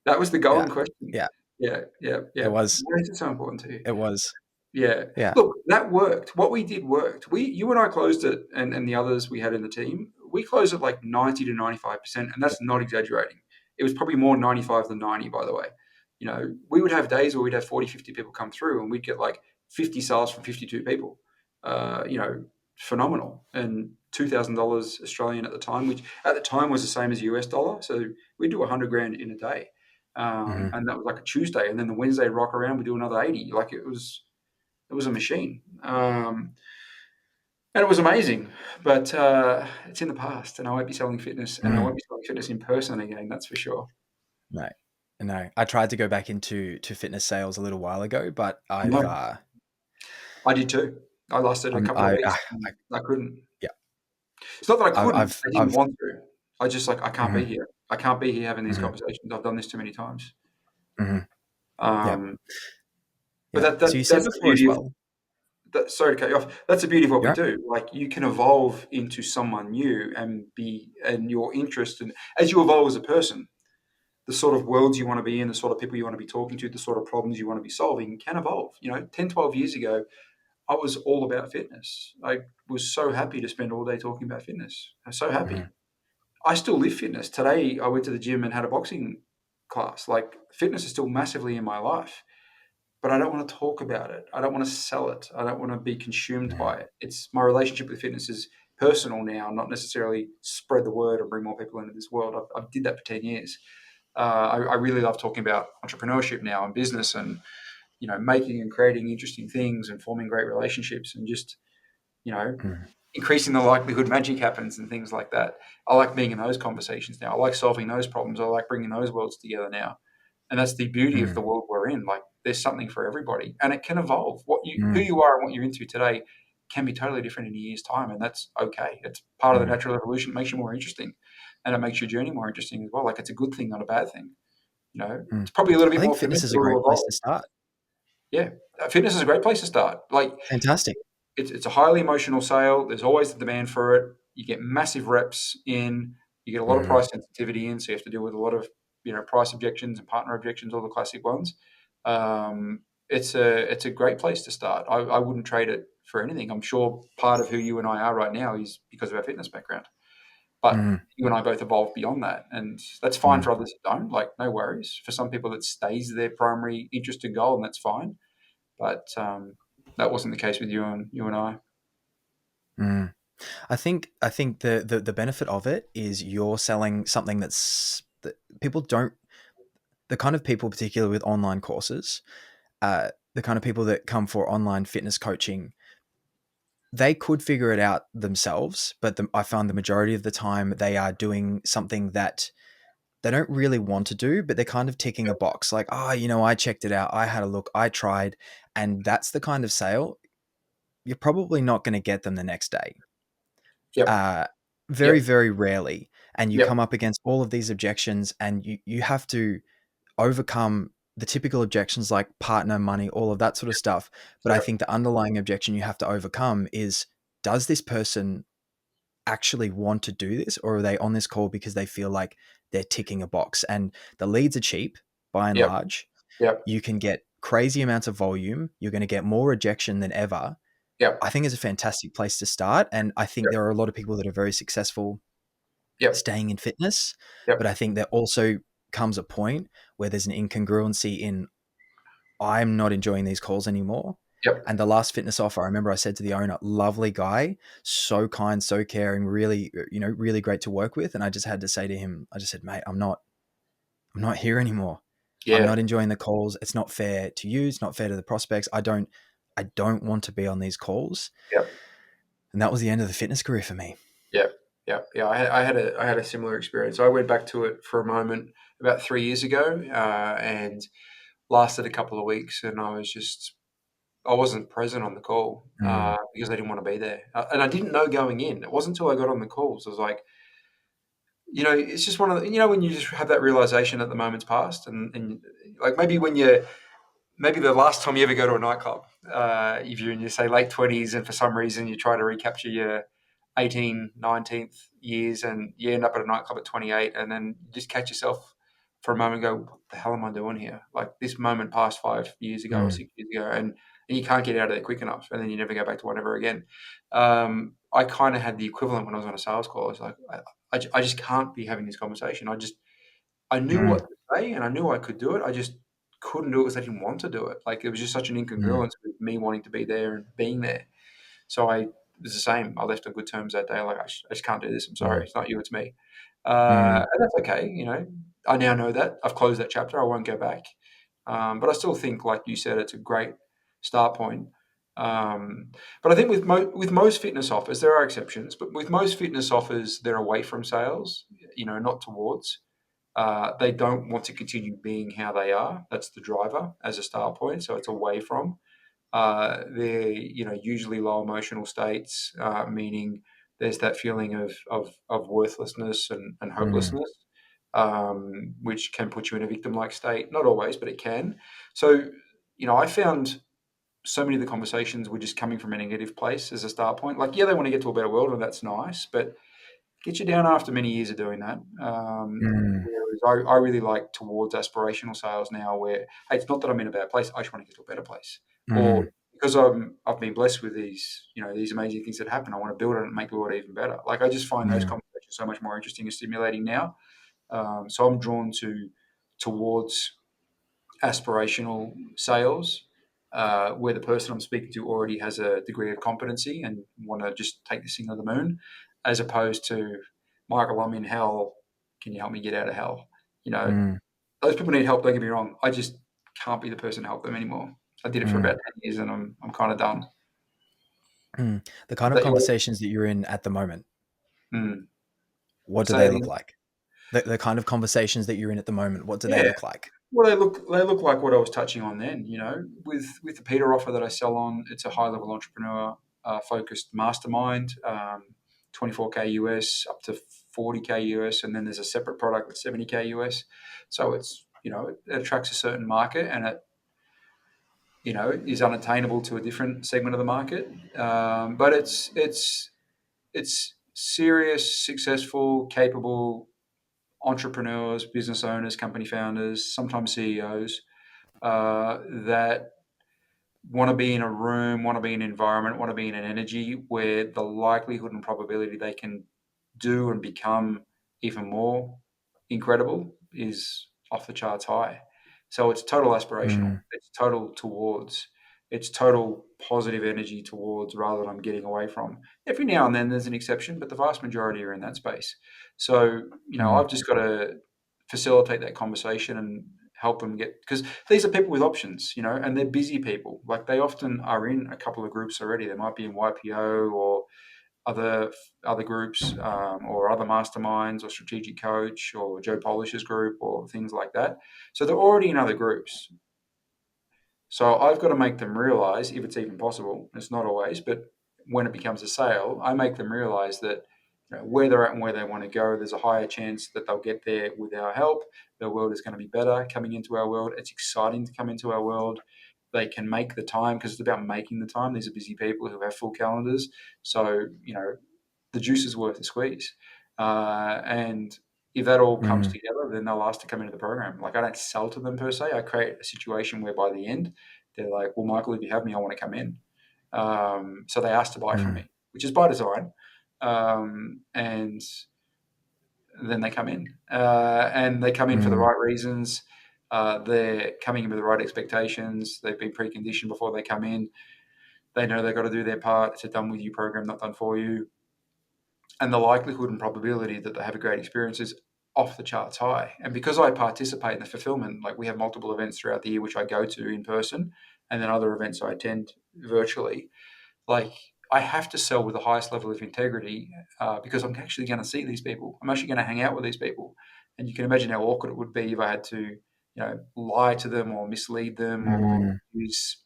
that was the Yeah. golden question. Yeah. Yeah, yeah, It yeah. was. Why is it so important to you? It was. Yeah. Yeah. Look, that worked. What we did worked. You and I closed it, and the others we had in the team, we closed it like 90 to 95%, and that's not exaggerating. It was probably more 95 than 90, by the way. We would have days where we'd have 40, 50 people come through, and we'd get like 50 sales from 52 people. Uh, you know, Phenomenal. And $2,000 Australian at the time, which at the time was the same as US dollar. So we'd do 100 grand in a day. Mhm. And that was like a Tuesday. And then the Wednesday rock around, we do another 80. Like it was a machine, and it was amazing. But it's in the past, and I won't be selling fitness, and I Mm. won't be selling fitness in person again. That's for sure. No. No. I tried to go back into fitness sales a little while ago, but I've No, I did too. I lasted a couple of I weeks. And I couldn't. yeah. It's not that I couldn't. I've I didn't I've want to. I just I can't be mhm, here. I can't be here having these mhm, conversations. I've done this too many times. mhm. Yeah. Um, but Yeah. So you said that's the before as beauty of well. that. Sorry to cut you off. That's the beauty of what we Yeah. do. Like you can evolve into someone new and your interest, and as you evolve as a person, the sort of worlds you want to be in, the sort of people you want to be talking to, the sort of problems you want to be solving can evolve. 10, 12 years ago, I was all about fitness. I was so happy to spend all day talking about fitness. I'm so Mhm. happy. I still live fitness. Today, I went to the gym and had a boxing class. Like, fitness is still massively in my life, but I don't want to talk about it. I don't want to sell it. I don't want to be consumed Mhm. by it. It's my relationship with fitness is personal now, not necessarily spread the word or bring more people into this world. I did that for 10 years. I really love talking about entrepreneurship now and business, and making and creating interesting things and forming great relationships, and just you know Mm, increasing the likelihood magic happens and things like that. I like being in those conversations now. I like solving those problems. I like bringing those worlds together now. And that's the beauty of the mm, world we're in. Like, there's something for everybody, and it can evolve. Who mm, you are and what you're into today can be totally different in a year's time, and that's okay. It's part of the mm, natural evolution. It makes you more interesting, and it makes your journey more interesting as well. Like, it's a good thing, not a bad thing. mm. It's probably a little I bit think more commitment, fitness is a a great little place to evolve. start. Yeah, fitness is a great place to start. Like, Fantastic. it's a highly emotional sale. There's always the demand for it. You get massive reps in. You get a lot of Mm, price sensitivity in, so you have to deal with a lot of price objections and partner objections, all the classic ones. It's a great place to start. I wouldn't trade it for anything. I'm sure part of who you and I are right now is because of our fitness background, but mm, you and I both evolved beyond that, and that's fine mm, for others that don't. Like, no worries. For some people, it stays their primary interest and goal, and that's fine. But that wasn't the case with you and I. mm. I think the benefit of it is you're selling something that people don't, the kind of people, particularly with online courses, the kind of people that come for online fitness coaching, they could figure it out themselves, but I found the majority of the time they are doing something that they don't really want to do, but they're kind of ticking a box like, oh, I checked it out, I had a look, I tried. And that's the kind of sale you're probably not going to get them the next day. Yep. Uh, very, Yep. very rarely. And you Yep. come up against all of these objections, and you have to overcome the typical objections like partner, money, all of that sort of stuff. But I Yep. think the underlying objection you have to overcome is, does this person actually want to do this, or are they on this call because they feel like they're ticking a box? And the leads are cheap by and Yep. large. Yep. You can get crazy amounts of volume. You're going to get more rejection than ever. Yep. I think it's a fantastic place to start. And I think Yep. there are a lot of people that are very successful Yep. staying in fitness. But Yep. I think there also comes a point where there's an incongruency in, I'm not enjoying these calls anymore. Yep. And the last fitness offer, I remember I said to the owner, lovely guy, so kind, so caring, really, really great to work with. And I just had to say to him, I just said, mate, I'm not here anymore. I'm Yeah. not enjoying the calls. It's not fair to you. It's not fair to the prospects. I don't want to be on these calls. Yep. And that was the end of the fitness career for me. Yep. Yep. Yeah. I had a similar experience. I went back to it for a moment about 3 years ago, and lasted a couple of weeks, and I wasn't present on the call, Mm, because I didn't want to be there, and I didn't know going in. It wasn't until I got on the calls I was like, it's just one of the, when you just have that realization that the moment's passed, and like, maybe the last time you ever go to a nightclub, if you're in your, say, late 20s, and for some reason you try to recapture your 18, 19th years, and you end up at a nightclub at 28, and then you just catch yourself for a moment and go, what the hell am I doing here? Like, this moment passed 5 years ago or mm, 6 years ago, and you can't get out of there quick enough, and then you never go back to one ever again. I kind of had the equivalent when I was on a sales call. It's like, I just can't be having this conversation. I knew what mm, to say, and I knew I could do it. I just couldn't do it because I didn't want to do it. Like, it was just such an mm, incongruence with me wanting to be there and being there. So it was the same. I left on good terms that day. Like, I just can't do this. I'm sorry. mm, It's not you. It's me. mm, And that's okay. I now know that I've closed that chapter. I won't go back. But I still think, like you said, it's a great start point. Um, but I think with most fitness offers, there are exceptions. But with most fitness offers, they're away from sales. Not towards. They don't want to continue being how they are. That's the driver as a start point. So it's away from. They're usually low emotional states, meaning there's that feeling of worthlessness and mm, hopelessness, which can put you in a victim-like state. Not always, but it can. So I found so many of the conversations were just coming from a negative place as a start point. Like, yeah, they want to get to a better world, and that's nice, but get you down after many years of doing that. mm, Whereas I really like towards aspirational sales now, where, hey, it's not that I'm in a bad place. I just want to get to a better place, or mm, because I've been blessed with these amazing things that happen. I want to build it and make the world even better. Like, I just find those mm, conversations so much more interesting and stimulating now. So I'm drawn towards aspirational sales, where the person I'm speaking to already has a degree of competency and want to just take this thing to the moon, as opposed to, Michael, I'm in hell. Can you help me get out of hell? You know, Mm, those people need help. Don't get me wrong. I just can't be the person to help them anymore. I did it for mm, about 10 years, and I'm kind of done. mm. The Is kind of that your? conversations that you're in at the moment, Mm. what do Say they it look again. like? The kind of conversations that you're in at the moment, what do they Yeah. look like? Well, they look like what I was touching on then. With the Peter offer that I sell on, it's a high level entrepreneur focused mastermind, 24K US up to 40K US, and then there's a separate product that's 70K US. So it attracts a certain market, and it is unattainable to a different segment of the market. But it's serious, successful, capable entrepreneurs, business owners, company founders, sometimes CEOs that want to be in a room, want to be in an environment, want to be in an energy where the likelihood and probability they can do and become even more incredible is off the charts high. So it's total aspirational. Mm, It's total positive energy towards rather than I'm getting away from. Every now and then there's an exception, but the vast majority are in that space. So, mm, I've just got to facilitate that conversation and help them get, because these are people with options, and they're busy people. Like they often are in a couple of groups already. They might be in YPO or other other groups, or other masterminds or strategic coach or Joe Polish's group or things like that. So they're already in other groups. So I've got to make them realize, if it's even possible, it's not always, but when it becomes a sale, I make them realize that where they're at and where they want to go, there's a higher chance that they'll get there with our help. Their world is going to be better coming into our world. It's exciting to come into our world. They can make the time because it's about making the time. These are busy people who have full calendars. So, the juice is worth the squeeze. And if that all comes mm, together, then they'll ask to come into the program. Like I don't sell to them per se. I create a situation where by the end, they're like, "Well, Michael, if you have me, I want to come in." So they ask to buy from mm, me, which is by design. And then they come in, and they come in for the mm, right reasons. They're coming in with the right expectations. They've been preconditioned before they come in. They know they've got to do their part. It's a done with you program, not done for you. And the likelihood and probability that they have a great experience is off the charts high. And because I participate in the fulfillment, like we have multiple events throughout the year which I go to in person, and then other events I attend virtually. Like I have to sell with the highest level of integrity, because I'm actually going to see these people. I'm actually going to hang out with these people, and you can imagine how awkward it would be if I had to, lie to them or mislead them or mm, use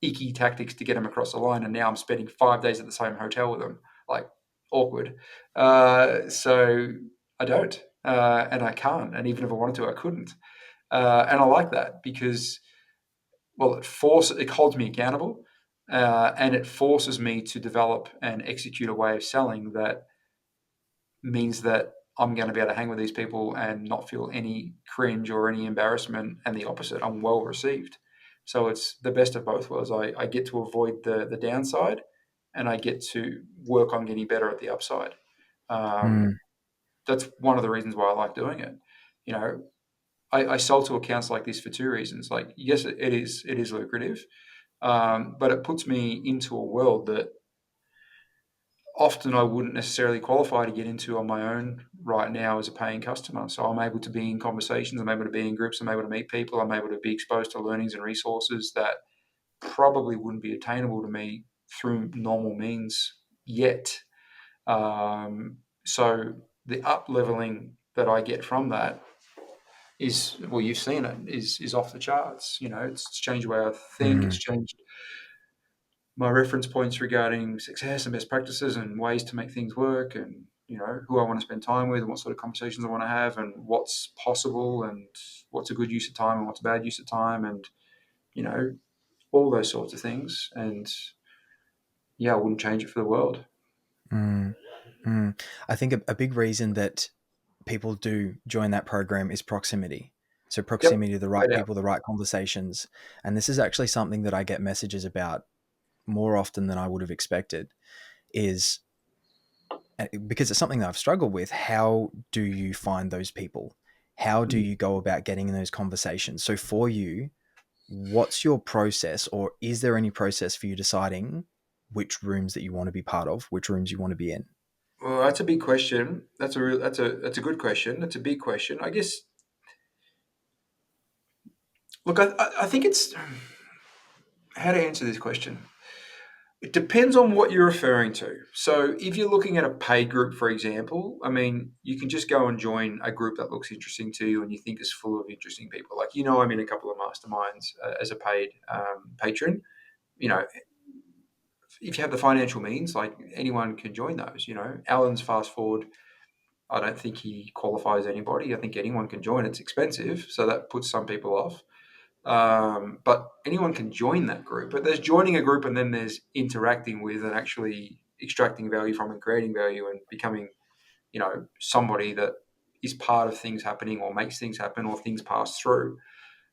icky tactics to get them across the line. And now I'm spending 5 days at the same hotel with them. Like awkward. So I don't, and I can't. And even if I wanted to, I couldn't. And I like that because, well, it holds me accountable, and it forces me to develop and execute a way of selling that means that I'm going to be able to hang with these people and not feel any cringe or any embarrassment. And the opposite, I'm well received. So it's the best of both worlds. I get to avoid the downside, and I get to work on getting better at the upside. Um, mm, that's one of the reasons why I like doing it. You know, I sell to accounts like this for two reasons. Like, yes, it is lucrative, but it puts me into a world that often I wouldn't necessarily qualify to get into on my own right now as a paying customer. So I'm able to be in conversations, I'm able to be in groups, I'm able to meet people, I'm able to be exposed to learnings and resources that probably wouldn't be attainable to me through normal means yet. So the up leveling that I get from that is, well, you've seen it, is off the charts. It's changed the way I think. It's mm, changed my reference points regarding success and best practices and ways to make things work, and who I want to spend time with and what sort of conversations I want to have and what's possible and what's a good use of time and what's a bad use of time, and you know all those sorts of things. And yeah, I wouldn't change it for the world. mm, mm. I think a big reason that people do join that program is proximity. So Yep. proximity to the right No doubt. people, the right conversations. And this is actually something that I get messages about more often than I would have expected is because it's something that I've struggled with. How do you find those people? How do Mm. you go about getting in those conversations? So for you, what's your process, or is there any process for you deciding which rooms that you want to be part of, which rooms you want to be in? Well, that's a big question. That's a good question. That's a big question. I guess Look, I think it's how to answer this question. It depends on what you're referring to. So, if you're looking at a paid group, for example, I mean, you can just go and join a group that looks interesting to you and you think is full of interesting people. Like, I'm in a couple of masterminds as a paid patron. You know, if you have the financial means, like anyone can join those. Alan's Fast Forward. I don't think he qualifies anybody. I think anyone can join. It's expensive, so that puts some people off. But anyone can join that group. But there's joining a group, and then there's interacting with and actually extracting value from and creating value and becoming, somebody that is part of things happening or makes things happen or things pass through.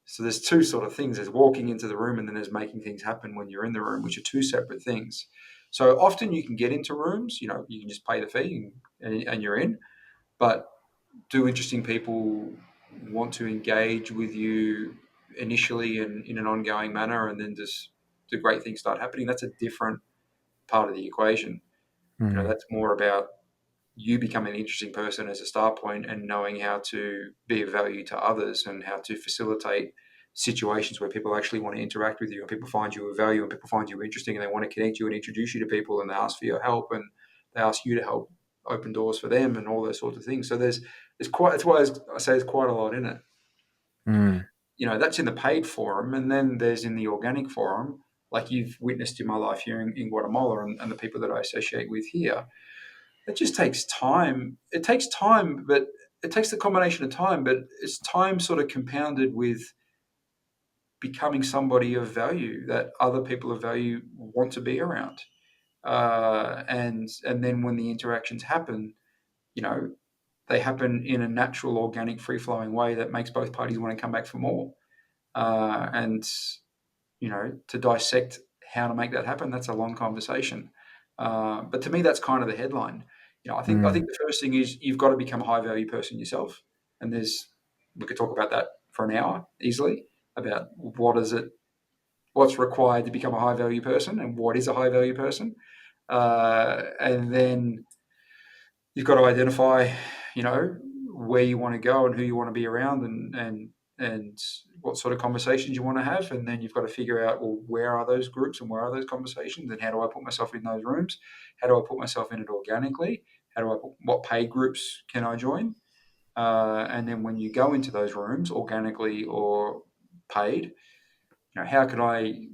So there's two sort of things. There's walking into the room and then there's making things happen when you're in the room, which are two separate things. So often you can get into rooms, you can just pay the fee and you're in. But do interesting people want to engage with you initially and in an ongoing manner, and then just the great things start happening? That's a different part of the equation. Mm, That's more about you becoming an interesting person as a start point and knowing how to be of value to others and how to facilitate situations where people actually want to interact with you and people find you of value and people find you interesting and they want to connect you and introduce you to people and they ask for your help and they ask you to help open doors for them and all those sorts of things. So there's quite, that's why I say there's quite a lot in it. mm, That's in the paid forum, and then there's in the organic forum, like you've witnessed in my life here in Guatemala and the people that I associate with here. It just takes time. It takes time, but it takes the combination of time, but it's time sort of compounded with becoming somebody of value that other people of value want to be around. And then when the interactions happen, you know, they happen in a natural, organic, free flowing way that makes both parties want to come back for more. And to dissect how to make that happen, that's a long conversation. But to me, that's kind of the headline. I think mm, the first thing is you've got to become a high value person yourself, and we could talk about that for an hour easily about what's required to become a high value person, and what is a high value person, and then you've got to identify, where you want to go and who you want to be around, and what sort of conversations you want to have, and then you've got to figure out, well, where are those groups and where are those conversations, and how do I put myself in those rooms? How do I put myself in it organically? What paid groups can I join? And then when you go into those rooms, organically or paid, how can I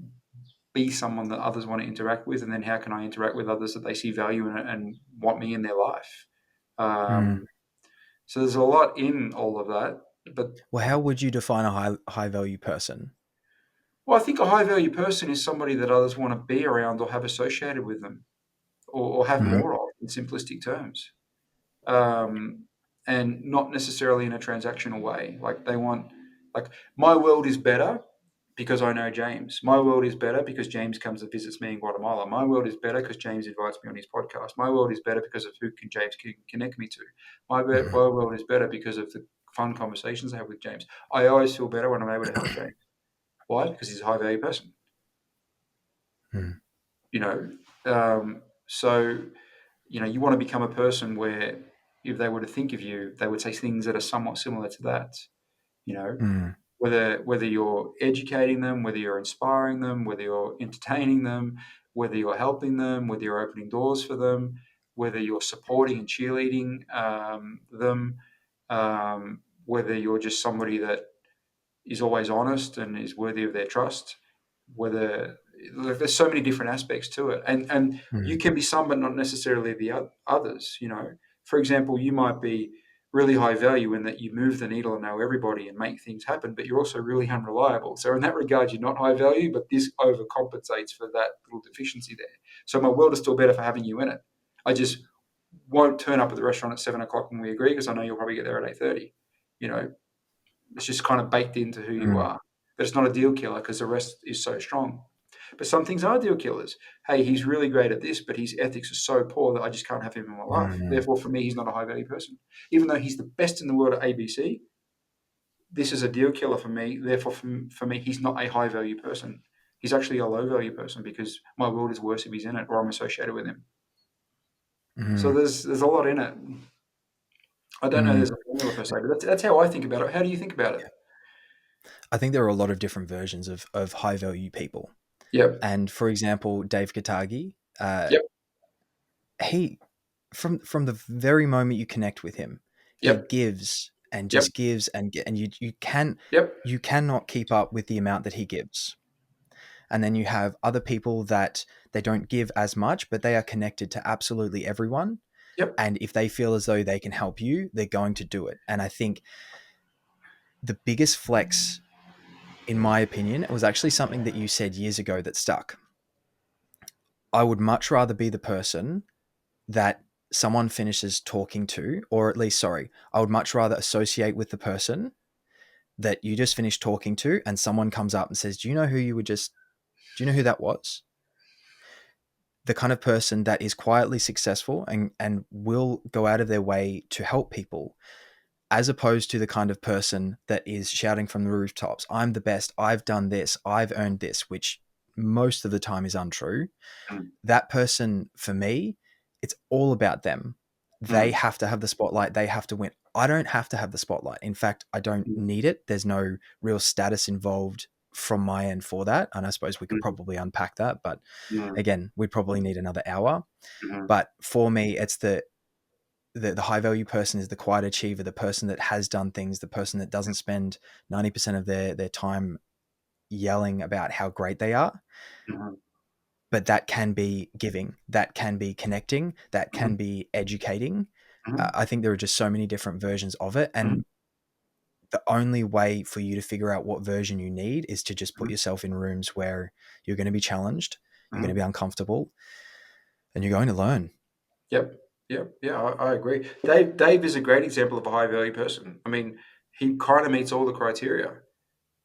be someone that others want to interact with, and then how can I interact with others that they see value in it and want me in their life? mm. Um, so there's a lot in all of that. But Well, how would you define a high value person? well, I think a high value person is somebody that others want to be around or have associated with them, or have Mm, more of, in simplistic terms. um, and not necessarily in a transactional way. Like they want, like my world is better because I know James. My world is better because James comes and visits me in Guatemala. My world is better because James invites me on his podcast. My world is better because of who can James can connect me to. mm, My world is better because of the fun conversations I have with James. I always feel better when I'm able to help James. Why? Because he's a high value person. mm, You know, so you want to become a person where if they were to think of you, they would say things that are somewhat similar to that. You know, mm, whether you're educating them, whether you're inspiring them, whether you're entertaining them, whether you're helping them, whether you're opening doors for them, whether you're supporting and cheerleading them, whether you're just somebody that is always honest and is worthy of their trust. Whether there's so many different aspects to it, and you mm, can be some but not necessarily the others. For example, you might be really high value in that you move the needle and know everybody and make things happen, but you're also really unreliable. So in that regard, you're not high value, but this overcompensates for that little deficiency there. So my world is still better for having you in it. I just won't turn up at the restaurant at 7 o'clock when we agree because I know you'll probably get there at 8:30. You know, it's just kind of baked into who you mm, are. But it's not a deal killer because the rest is so strong. But some things are deal killers. Hey, he's really great at this, but his ethics are so poor that I just can't have him in my life. mm, Therefore, for me, he's not a high value person. Even though he's the best in the world at ABC, this is a deal killer for me. Therefore, for me, he's not a high value person. He's actually a low value person because my world is worse if he's in it or I'm associated with him. So mm, there's a lot in it. I don't know mm. there's a formula per se, but that's how I think about it. How do you think about it? I think there are a lot of different versions of high value people. Yep. And for example, Dave Katagi, Yep. he from the very moment you connect with him, he Yep. gives and Yep. just gives and Yep. you cannot keep up with the amount that he gives. And then you have other people that they don't give as much, but they are connected to absolutely everyone. Yep. And if they feel as though they can help you, they're going to do it. And I think the biggest flex, in my opinion, it was actually something that you said years ago that stuck. I would much rather be the person that someone finishes talking to, or at least, sorry, I would much rather associate with the person that you just finished talking to and someone comes up and says, do you know who that was? The kind of person that is quietly successful and will go out of their way to help people, as opposed to the kind of person that is shouting from the rooftops, I'm the best, I've done this, I've earned this, which most of the time is untrue. Mm. That person, for me, it's all about them. They Mm. have to have the spotlight. They have to win. I don't have to have the spotlight. In fact, I don't Mm. need it. There's no real status involved from my end for that. And I suppose we could Mm. probably unpack that. But Mm. again, we'd probably need another hour. Mm. But for me, it's the high value person is the quiet achiever, the person that has done things, the person that doesn't spend 90% of their time yelling about how great they are. Mm. But that can be giving, that can be connecting, that Mm. can be educating. Mm. I think there are just so many different versions of it. Mm. And the only way for you to figure out what version you need is to just put Mm. yourself in rooms where you're going to be challenged, you're going to Mm. be uncomfortable, and you're going to learn. Yep. Yep. Yeah, I agree. Dave is a great example of a high value person. I mean, he kind of meets all the criteria.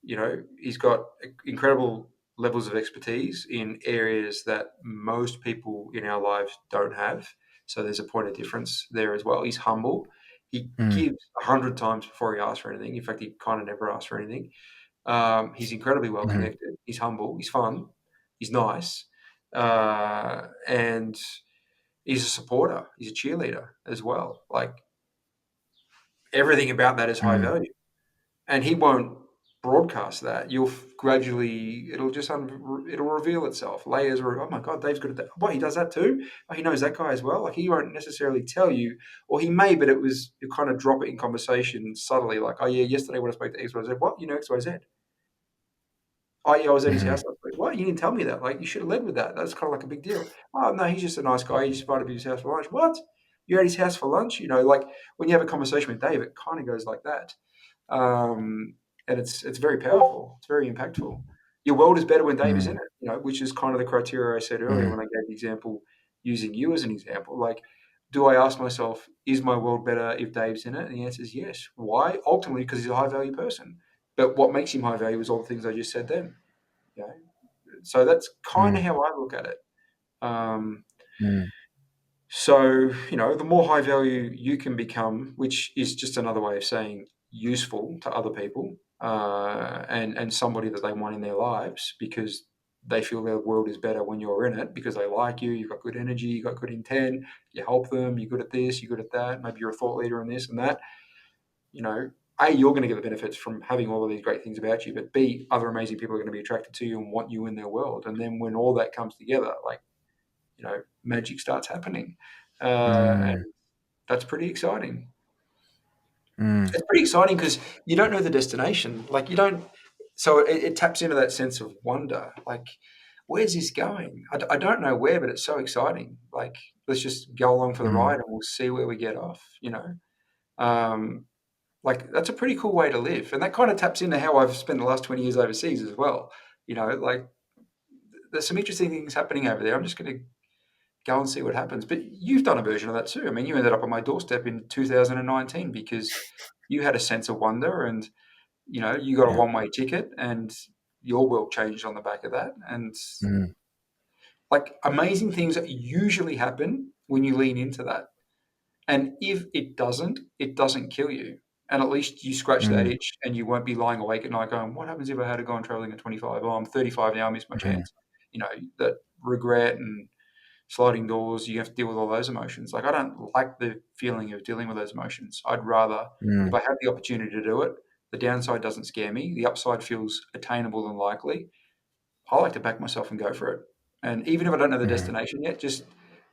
You know, he's got incredible levels of expertise in areas that most people in our lives don't have. So there's a point of difference there as well. He's humble. He Mm, gives 100 times before he asks for anything. In fact, he kind of never asks for anything. He's incredibly well mm, connected. He's humble. He's fun. He's nice. And he's a supporter. He's a cheerleader as well. Like everything about that is high mm, value. And he won't broadcast that. You'll gradually, it'll reveal itself. Layers are, oh my God, Dave's good at that. What, he does that too? Oh, he knows that guy as well. Like he won't necessarily tell you, or he may, but you kind of drop it in conversation subtly, like, oh yeah, yesterday when I spoke to XYZ, what? You know XYZ? Oh yeah, I was at his mm, house last week. What? You didn't tell me that. Like you should have led with that. That's kind of like a big deal. Oh no, he's just a nice guy. He just invited me to his house for lunch. What? You're at his house for lunch? You know, like when you have a conversation with Dave, it kind of goes like that. Um, and it's very powerful. It's very impactful. Your world is better when Dave is in mm, it, you know, which is kind of the criteria I said earlier mm, when I gave the example using you as an example. Like, do I ask myself, is my world better if Dave's in it? And the answer is yes. Why? Ultimately, because he's a high value person. But what makes him high value is all the things I just said then. You know? So that's kind of mm, how I look at it. Um, mm, so, you know, the more high value you can become, which is just another way of saying useful to other people, and somebody that they want in their lives because they feel their world is better when you're in it because they like you, you've got good energy, you've got good intent, you help them, you're good at this, you're good at that, maybe you're a thought leader in this and that, you know, A, you're going to get the benefits from having all of these great things about you, but B, other amazing people are going to be attracted to you and want you in their world. And then when all that comes together, like, you know, magic starts happening. And mm, that's pretty exciting. mm, It's pretty exciting because you don't know the destination. Like you don't, so it taps into that sense of wonder. Like, where's this going? I don't know where, but it's so exciting. Like, let's just go along for the mm, ride and we'll see where we get off. You know, um, like that's a pretty cool way to live, and that kind of taps into how I've spent the last 20 years overseas as well. You know, like there's some interesting things happening over there. I'm just going to go and see what happens. But you've done a version of that too. I mean, you ended up on my doorstep in 2019 because you had a sense of wonder and, you know, you got a yeah, one-way ticket and your world changed on the back of that. And mm, like amazing things usually happen when you lean into that. And if it doesn't kill you. And at least you scratch that mm, itch and you won't be lying awake at night going, what happens if I had to go on traveling at 25? Oh, I'm 35 now, I missed my mm, chance. You know, that regret and sliding doors, you have to deal with all those emotions. Like I don't like the feeling of dealing with those emotions. I'd rather, if mm, I have the opportunity to do it, The downside doesn't scare me. The upside feels attainable and likely. I like to back myself and go for it. And even if I don't know the Mhm. destination yet, just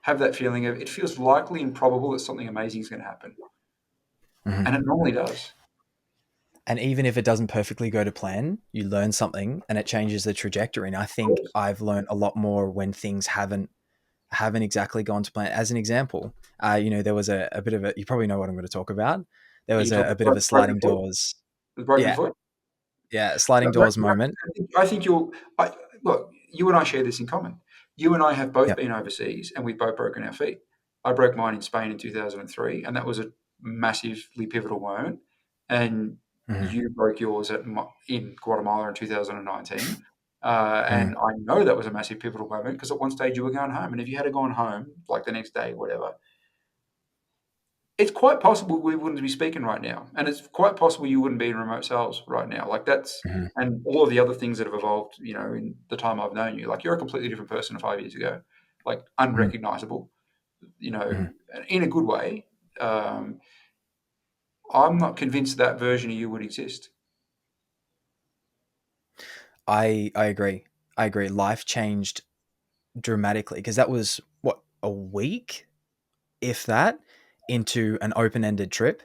have that feeling of it feels likely and probable that something amazing is going to happen. Mhm. And it normally does. And even if it doesn't perfectly go to plan, you learn something and it changes the trajectory. And I Of think course. I've learned a lot more when things haven't exactly gone to plan. As an example, there was a bit of a, you probably know what I'm going to talk about. There Are was you a talking bit of about a broken sliding foot? doors. The broken Yeah. foot? Yeah. Sliding But doors moment. I think you'll. Look, you and I share this in common. You and I have both Yep. been overseas, and we've both broken our feet. I broke mine in Spain in 2003, and that was a massively pivotal moment. And Mhm. you broke yours in Guatemala in 2019. Mhm. And I know that was a massive pivotal moment because at one stage you were going home, and if you had gone home like the next day, whatever, it's quite possible we wouldn't be speaking right now, and it's quite possible you wouldn't be in remote sales right now. Like that's Mhm. and all of the other things that have evolved, in the time I've known you. Like you're a completely different person 5 years ago, like Mhm. unrecognizable. You know, Mhm. in a good way. Um, I'm not convinced that version of you would exist. I agree. I agree. Life changed dramatically because that was what, a week, if that, into an open-ended trip,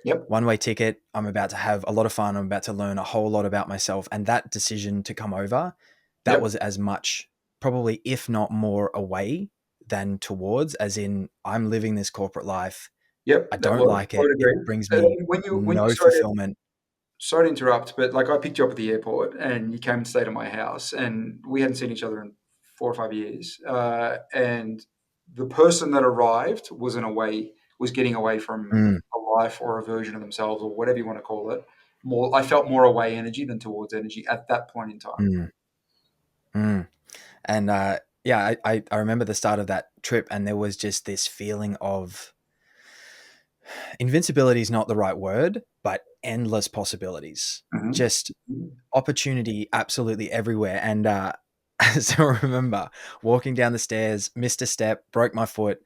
Yep, one-way ticket. I'm about to have a lot of fun. I'm about to learn a whole lot about myself. And that decision to come over, that yep, was as much, probably, if not more, away than towards, as in, I'm living this corporate life. yep. I That don't was. like I it. would It agree. brings And me then when you no started fulfillment. sorry to interrupt, but like I picked you up at the airport and you came and stayed at my house, and we hadn't seen each other in 4 or 5 years. And the person that arrived was getting away from Mm, a life or a version of themselves or whatever you want to call it. I felt more away energy than towards energy at that point in time. mm, mm. And yeah, I remember the start of that trip, and there was just this feeling of invincibility is not the right word, but endless possibilities. Hmm. Just opportunity absolutely everywhere. And so I remember walking down the stairs, missed a step, broke my foot,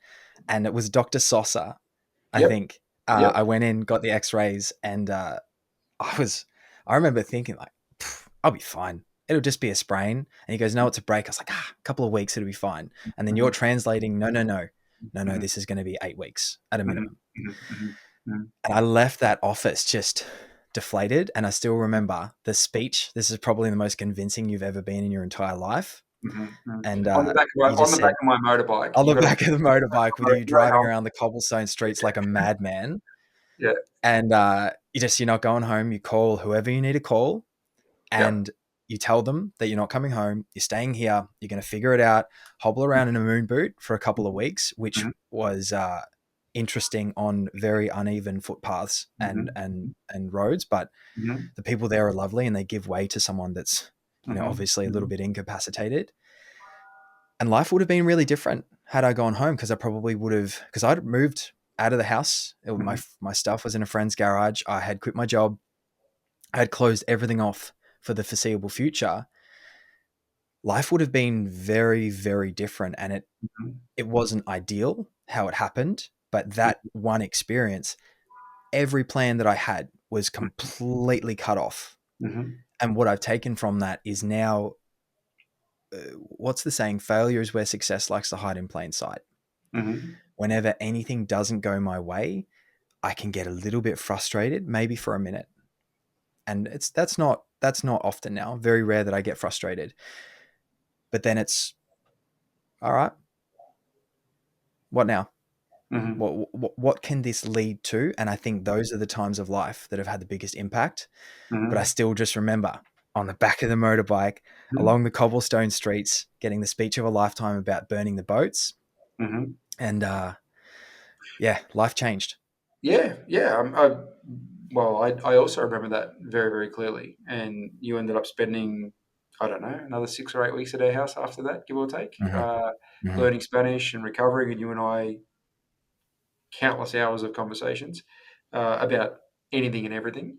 and it was Dr. Sosa, I Yep. think. Yep. I went in, got the x-rays, and I was, I remember thinking like, I'll be fine. It'll just be a sprain. And he goes, no, it's a break. I was like, a couple of weeks, it'll be fine. And then you're Hmm. translating, no, no, no, no, no, Hmm. this is going to be 8 weeks at a Hmm. minimum. Hmm. Hmm. And I left that office just deflated. And I still remember the speech. This is probably the most convincing you've ever been in your entire life. Hmm. Hmm. And you On just the back said, of my motorbike, on you the got to. back of the motorbike with you You're at driving home. around the cobblestone streets like a madman. Yeah. And you're not going home. You call whoever you need to call, Yep. and you tell them that you're not coming home. You're staying here. You're going to figure it out. Hobble around in a moon boot for a couple of weeks, which Hmm. was interesting on very uneven footpaths and Hmm. roads. But Hmm. the people there are lovely, and they give way to someone that's Mhm, obviously a little mhm, bit incapacitated. And life would have been really different had I gone home, because I probably would have, because I'd moved out of the house. mhm, My stuff was in a friend's garage. I had quit my job. I had closed everything off for the foreseeable future. Life would have been very, very different. And mhm, it wasn't ideal how it happened, but that one experience, every plan that I had was completely cut off. mhm, And what I've taken from that is now, what's the saying? Failure is where success likes to hide in plain sight. mhm, Whenever anything doesn't go my way, I can get a little bit frustrated, maybe for a minute. And that's not often now. Very rare that I get frustrated. But then it's all right. What now? mhm, What can this lead to? And I think those are the times of life that have had the biggest impact. But I mhm, still just remember on the back of the motorbike, mhm, along the cobblestone streets, getting the speech of a lifetime about burning the boats. mhm. And yeah, life changed. Yeah, yeah. I also remember that very, very clearly. And you ended up spending, I don't know, another 6 or 8 weeks at our house after that, give or take, Hmm. Hmm. learning Spanish and recovering. And you and I, countless hours of conversations about anything and everything.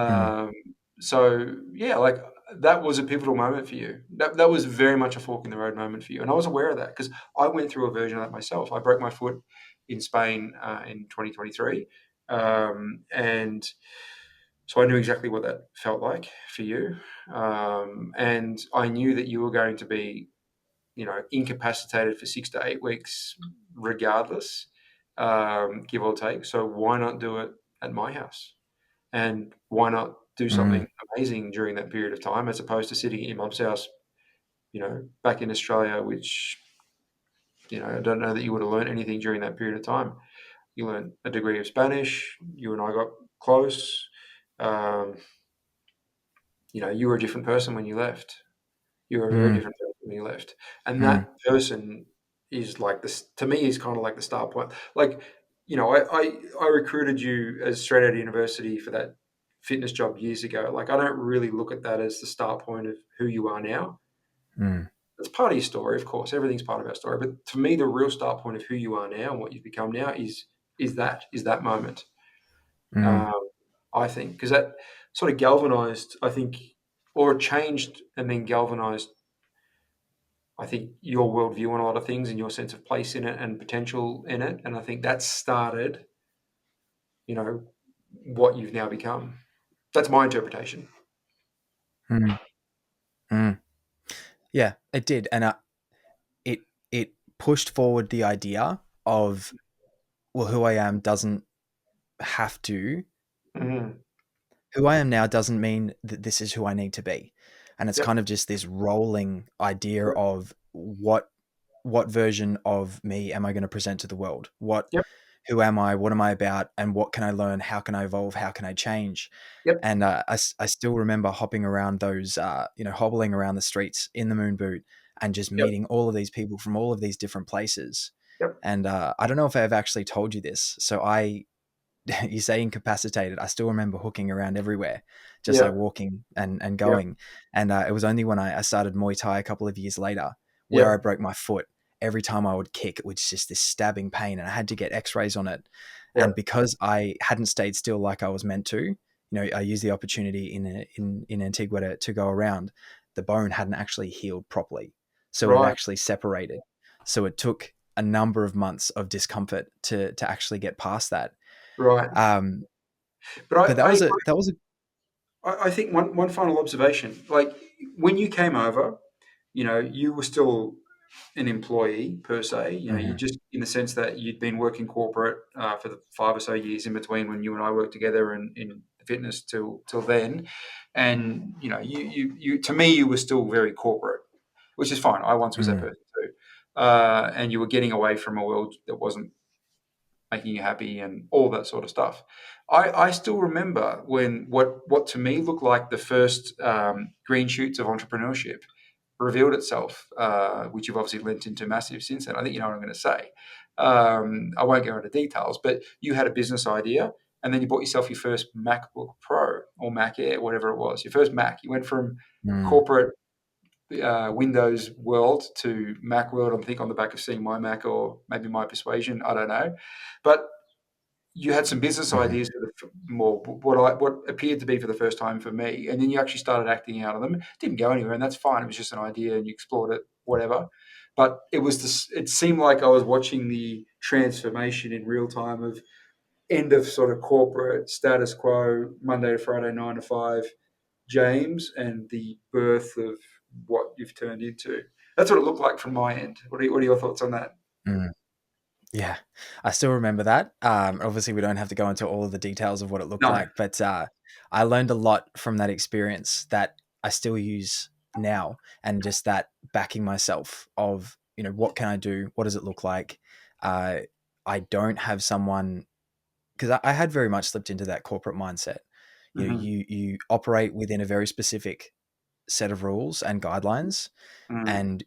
Hmm. Um, so yeah, like that was a pivotal moment for you. That was very much a fork in the road moment for you, and I was aware of that because I went through a version of that myself. I broke my foot in Spain in 2023, and So I knew exactly what that felt like for you. And I knew that you were going to be, incapacitated for 6 to 8 weeks regardless, give or take. So why not do it at my house? And why not do Mm, something amazing during that period of time as opposed to sitting at your mum's house, back in Australia, which, I don't know that you would have learned anything during that period of time. You learned a degree of Spanish. You and I got close. Um, you were a different person when you left. You were a very mm, different person when you left, and mm, that person is like this to me. Is kind of like the start point. Like, I recruited you as straight out of university for that fitness job years ago. Like, I don't really look at that as the start point of who you are now. mm, It's part of your story, of course. Everything's part of our story, but to me, the real start point of who you are now and what you've become now is that moment. mm, Um, I think because that sort of galvanized, I think, or it changed and then galvanized, I think, your worldview on a lot of things and your sense of place in it and potential in it. And I think that started, you know, what you've now become. That's my interpretation. mm, mm. Yeah, it did, and it pushed forward the idea of, well, who I am doesn't have to. Mm-hmm. Who I am now doesn't mean that this is who I need to be, and it's Yep. kind of just this rolling idea Yep. of what version of me am I going to present to the world? Yep. Who am I? What am I about? And what can I learn? How can I evolve? How can I change? Yep. And I still remember hopping around those, hobbling around the streets in the moon boot and just Yep. meeting all of these people from all of these different places. Yep. And I don't know if I've actually told you this. So you say incapacitated. I still remember hooking around everywhere, just like Yep. walking and Yep. going. And it was only when I started Muay Thai a couple of years later where I Yep. broke my foot. Every time I would kick, it was just this stabbing pain, and I had to get X-rays on it. And Yep. because I hadn't stayed still like I was meant to, I used the opportunity in Antigua to go around. The bone hadn't actually healed properly, so it had Right. actually separated. So it took a number of months of discomfort to actually get past that. Right. Um, But but that was a I think one final observation, like when you came over, you were still an employee per se. You mhm, just in the sense that you'd been working corporate for the 5 or so years in between when you and I worked together in fitness till then, and you to me you were still very corporate, which is fine. I once was that mm, person too, and you were getting away from a world that wasn't making you happy and all that sort of stuff. I still remember when what to me looked like the first green shoots of entrepreneurship revealed itself, which you've obviously lent into massive since then. I think you know what I'm going to say. I won't go into details, but you had a business idea and then you bought yourself your first MacBook Pro or Mac Air, whatever it was, your first Mac. You went from mm, corporate Windows world to Mac world. I think on the back of seeing my Mac or maybe my Persuasion, I don't know. But you had some business mhm, ideas for the more what appeared to be for the first time for me, and then you actually started acting out of them. It didn't go anywhere, and that's fine. It was just an idea, and you explored it, whatever. But it was this. It seemed like I was watching the transformation in real time of end of sort of corporate status quo, Monday to Friday, 9 to 5, James, and the birth of what you've turned into. That's what it looked like from my end. What are your thoughts on that? mm. Yeah, I still remember that. Obviously, we don't have to go into all of the details of what it looked No. like, but I learned a lot from that experience that I still use now, and just that backing myself of, what can I do? What does it look like? Uh, I don't have someone, because I had very much slipped into that corporate mindset. Mm-hmm. You operate within a very specific set of rules and guidelines, Mm-hmm. and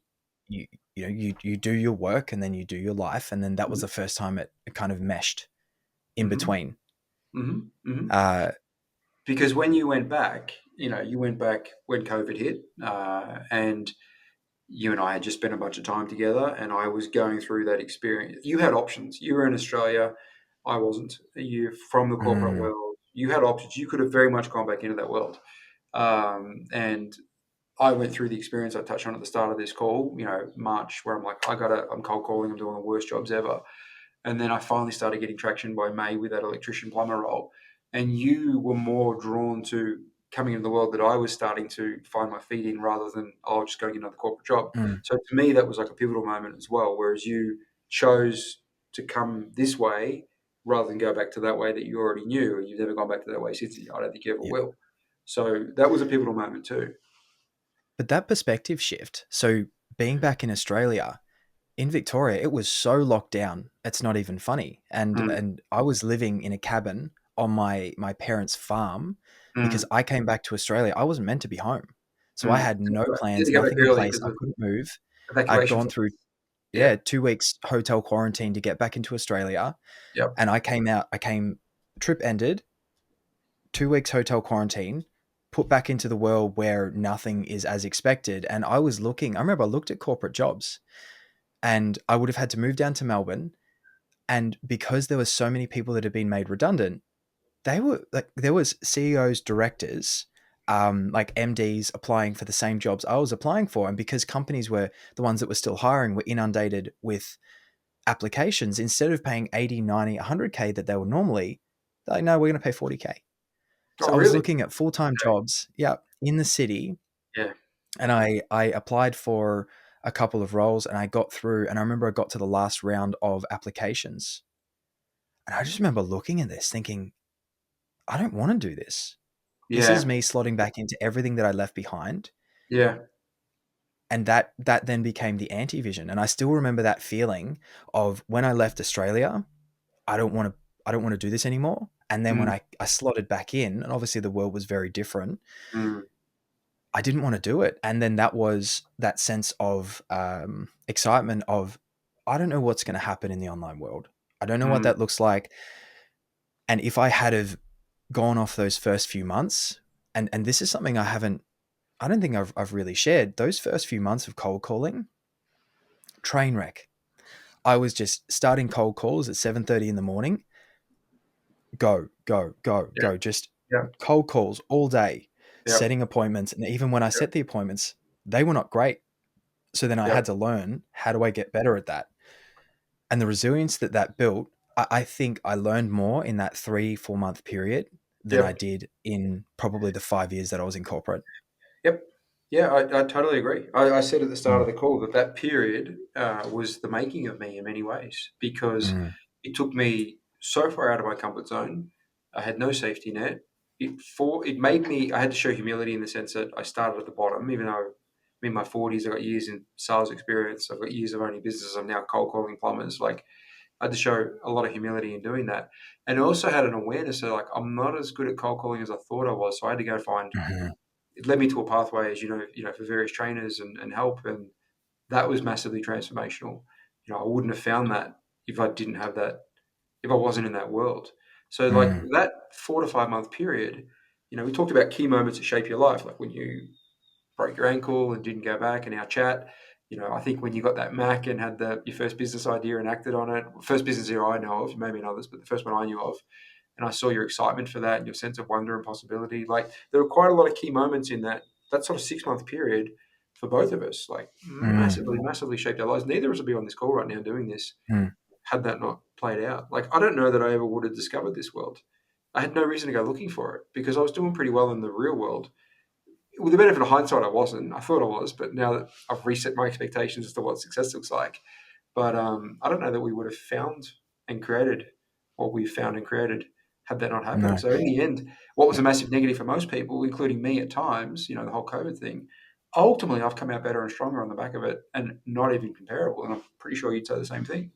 you you do your work, and then you do your life, and then that was the first time it kind of meshed in Mm-hmm. between. Mm-hmm. Mm-hmm. uh Because when you went back, you went back when COVID hit, and you and I had just spent a bunch of time together, and I was going through that experience. You had options. You were in Australia. I wasn't. You from the corporate mm, world. You had options. You could have very much gone back into that world. And I went through the experience I touched on at the start of this call, March, where I'm like, I'm cold calling, I'm doing the worst jobs ever. And then I finally started getting traction by May with that electrician plumber role. and you were more drawn to coming into the world that I was starting to find my feet in, rather than, oh, just going into another corporate job. Mm, So to me, that was like a pivotal moment as well. Whereas you chose to come this way rather than go back to that way that you already knew, and you've never gone back to that way since. I don't think you ever yeah. will. So that was a pivotal moment too. But that perspective shift. So being back in Australia, in Victoria, it was so locked down. It's not even funny. Mm, And I was living in a cabin on my parents' farm because mm, I came back to Australia. I wasn't meant to be home. So I mm. had no You had plans, to go back nothing in early place. because I of couldn't move. I'd evacuation gone flights. through, Yeah. yeah, 2 weeks hotel quarantine to get back into Australia. Yep. And I came, trip ended, 2 weeks hotel quarantine, put back into the world where nothing is as expected. And I was looking, I remember I looked at corporate jobs and I would have had to move down to Melbourne. And because there were so many people that had been made redundant, they were like, there was CEOs, directors, like MDs applying for the same jobs I was applying for. And because companies were the ones that were still hiring, were inundated with applications, instead of paying 80, 90, 100K that they would normally, they're like, no, we're going to pay 40K. Oh, So I was really? looking at full-time Okay. jobs, yeah, in the city, Yeah. and I applied for a couple of roles and I got through, and I remember I got to the last round of applications. And I just remember looking at this thinking, I don't want to do this. This is Yeah. me slotting back into everything that I left behind. Yeah. And that then became the anti-vision. And I still remember that feeling of when I left Australia, I don't want to I don't want to do this anymore. And then when Mm, I slotted back in, and obviously the world was very different, mm, I didn't want to do it. And then that was that sense of excitement of, I don't know what's going to happen in the online world. I don't know what mm. that looks like. And if I had have gone off those first few months, and this is something I don't think I've really shared, those first few months of cold calling, train wreck. I was just starting cold calls at 7:30 in the morning, go, go, go, Yeah. go, just Yeah. cold calls all day, Yeah. setting appointments. And even when I Yeah. set the appointments, they were not great. So then I Yeah. had to learn, how do I get better at that? And the resilience that built, I think I learned more in that 3, 4 month period than I Yep. did in probably the 5 years that I was in corporate. Yep. Yeah, I totally agree. I said at the start of Mm, the call that that period was the making of me in many ways, because mm, it took me so far out of my comfort zone. I had no safety net. It made me. I had to show humility in the sense that I started at the bottom, even though I'm in my 40s. I got years in sales experience. I've got years of owning businesses. I'm now cold calling plumbers. Like, I had to show a lot of humility in doing that, and I also had an awareness that, like, I'm not as good at cold calling as I thought I was. So I had to go find. mhm, It led me to a pathway, as for various trainers and help, and that was massively transformational. I wouldn't have found that if I didn't have that, if I wasn't in that world. So, like, mm, that 4 to 5 month period, we talked about key moments that shape your life, like when you broke your ankle and didn't go back in our chat. I think when you got that Mac and had your first business idea and acted on it, first business idea I know of, maybe in others, but the first one I knew of, and I saw your excitement for that and your sense of wonder and possibility. Like, there were quite a lot of key moments in that sort of 6 month period for both of us. Like, mm, massively, massively shaped our lives. Neither of us would be on this call right now doing this mm. had that not played out. Like, I don't know that I ever would have discovered this world. I had no reason to go looking for it because I was doing pretty well in the real world. With the benefit of hindsight, I wasn't. I thought I was, but now that I've reset my expectations as to what success looks like, but I don't know that we would have found and created what we found and created had that not happened. No. So in the end, what was Yeah. a massive negative for most people, including me at times, the whole COVID thing, ultimately I've come out better and stronger on the back of it, and not even comparable. And I'm pretty sure you'd say the same thing.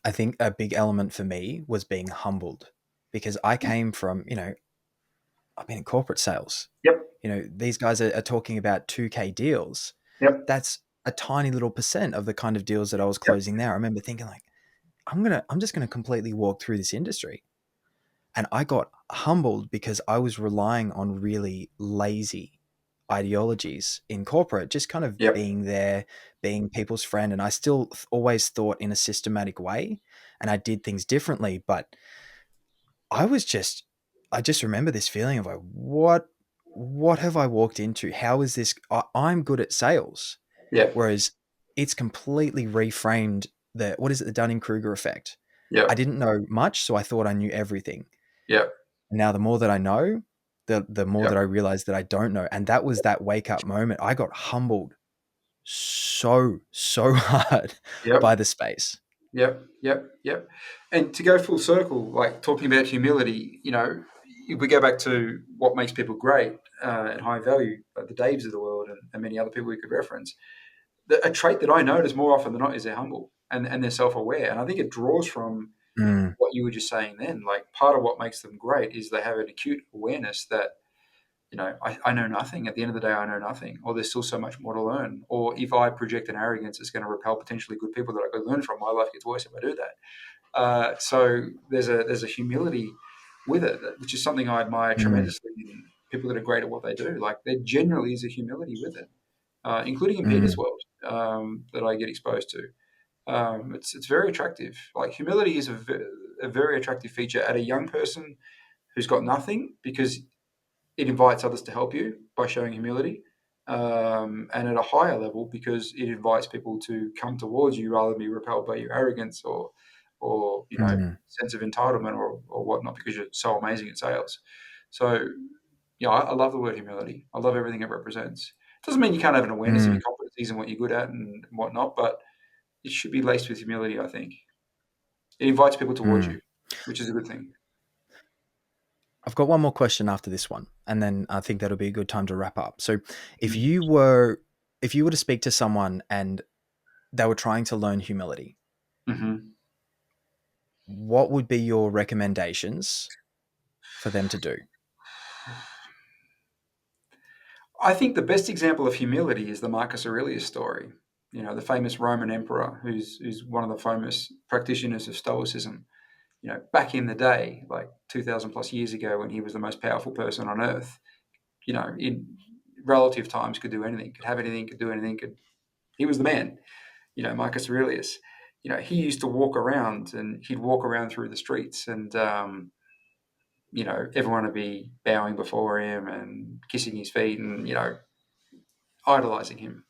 I think a big element for me was being humbled because I came from, I've been in corporate sales. Yep. These guys are talking about 2K deals. Yep. That's a tiny little percent of the kind of deals that I was Yep. closing there. I remember thinking like, I'm just gonna completely walk through this industry. And I got humbled because I was relying on really lazy ideologies in corporate, just kind of Yep. being there, being people's friend. And I still always thought in a systematic way and I did things differently. But I was just, I just remember this feeling of like, what have I walked into? How is this? I'm good at sales. Yep. Whereas it's completely reframed what is it, the Dunning Kruger effect. I Yep. didn't know much, so I thought I knew everything. Yep. And now the more that I know, the more that Yep. I realize that I don't know. And that was that wake up moment. I got humbled so hard by Yep. the space. Yep. Yep. Yep. And to go full circle, like talking about humility, if we go back to what makes people great and high value, like the Daves of the world and many other people we could reference, a trait that I notice more often than not is they're humble and they're self aware. And I think it draws from Mm, what you were just saying then. Like part of what makes them great is they have an acute awareness that I know nothing. At the end of the day, I know nothing, or there's still so much more to learn. Or if I project an arrogance, it's going to repel potentially good people that I could learn from. My life gets worse if I do that. So there's a humility with it, which is something I admire mm, tremendously in people that are great at what they do. Like there generally is a humility with it, including in Peter's mm, world that I get exposed to. It's very attractive. Like humility is a very attractive feature at a young person who's got nothing because it invites others to help you by showing humility, and at a higher level because it invites people to come towards you rather than be repelled by your arrogance or mm, sense of entitlement or whatnot because you're so amazing at sales. So yeah, I love the word humility. I love everything it represents. Doesn't mean you can't have an awareness of mm, your competencies and what you're good at and whatnot, but it should be laced with humility. I think it invites people towards mm. you, which is a good thing. I've got one more question after this one, and then I think that'll be a good time to wrap up. So, if Mm. you were if you were to speak to someone and they were trying to learn humility, Mm-hmm. what would be your recommendations for them to do? I think the best example of humility is the Marcus Aurelius story. The famous Roman emperor who's one of the famous practitioners of Stoicism. Back in the day, like 2,000 plus years ago, when he was the most powerful person on earth, in relative times, could do anything, could have anything, could do anything. He was the man. Marcus Aurelius. He used to walk around and he'd walk around through the streets and everyone would be bowing before him and kissing his feet and idolizing him.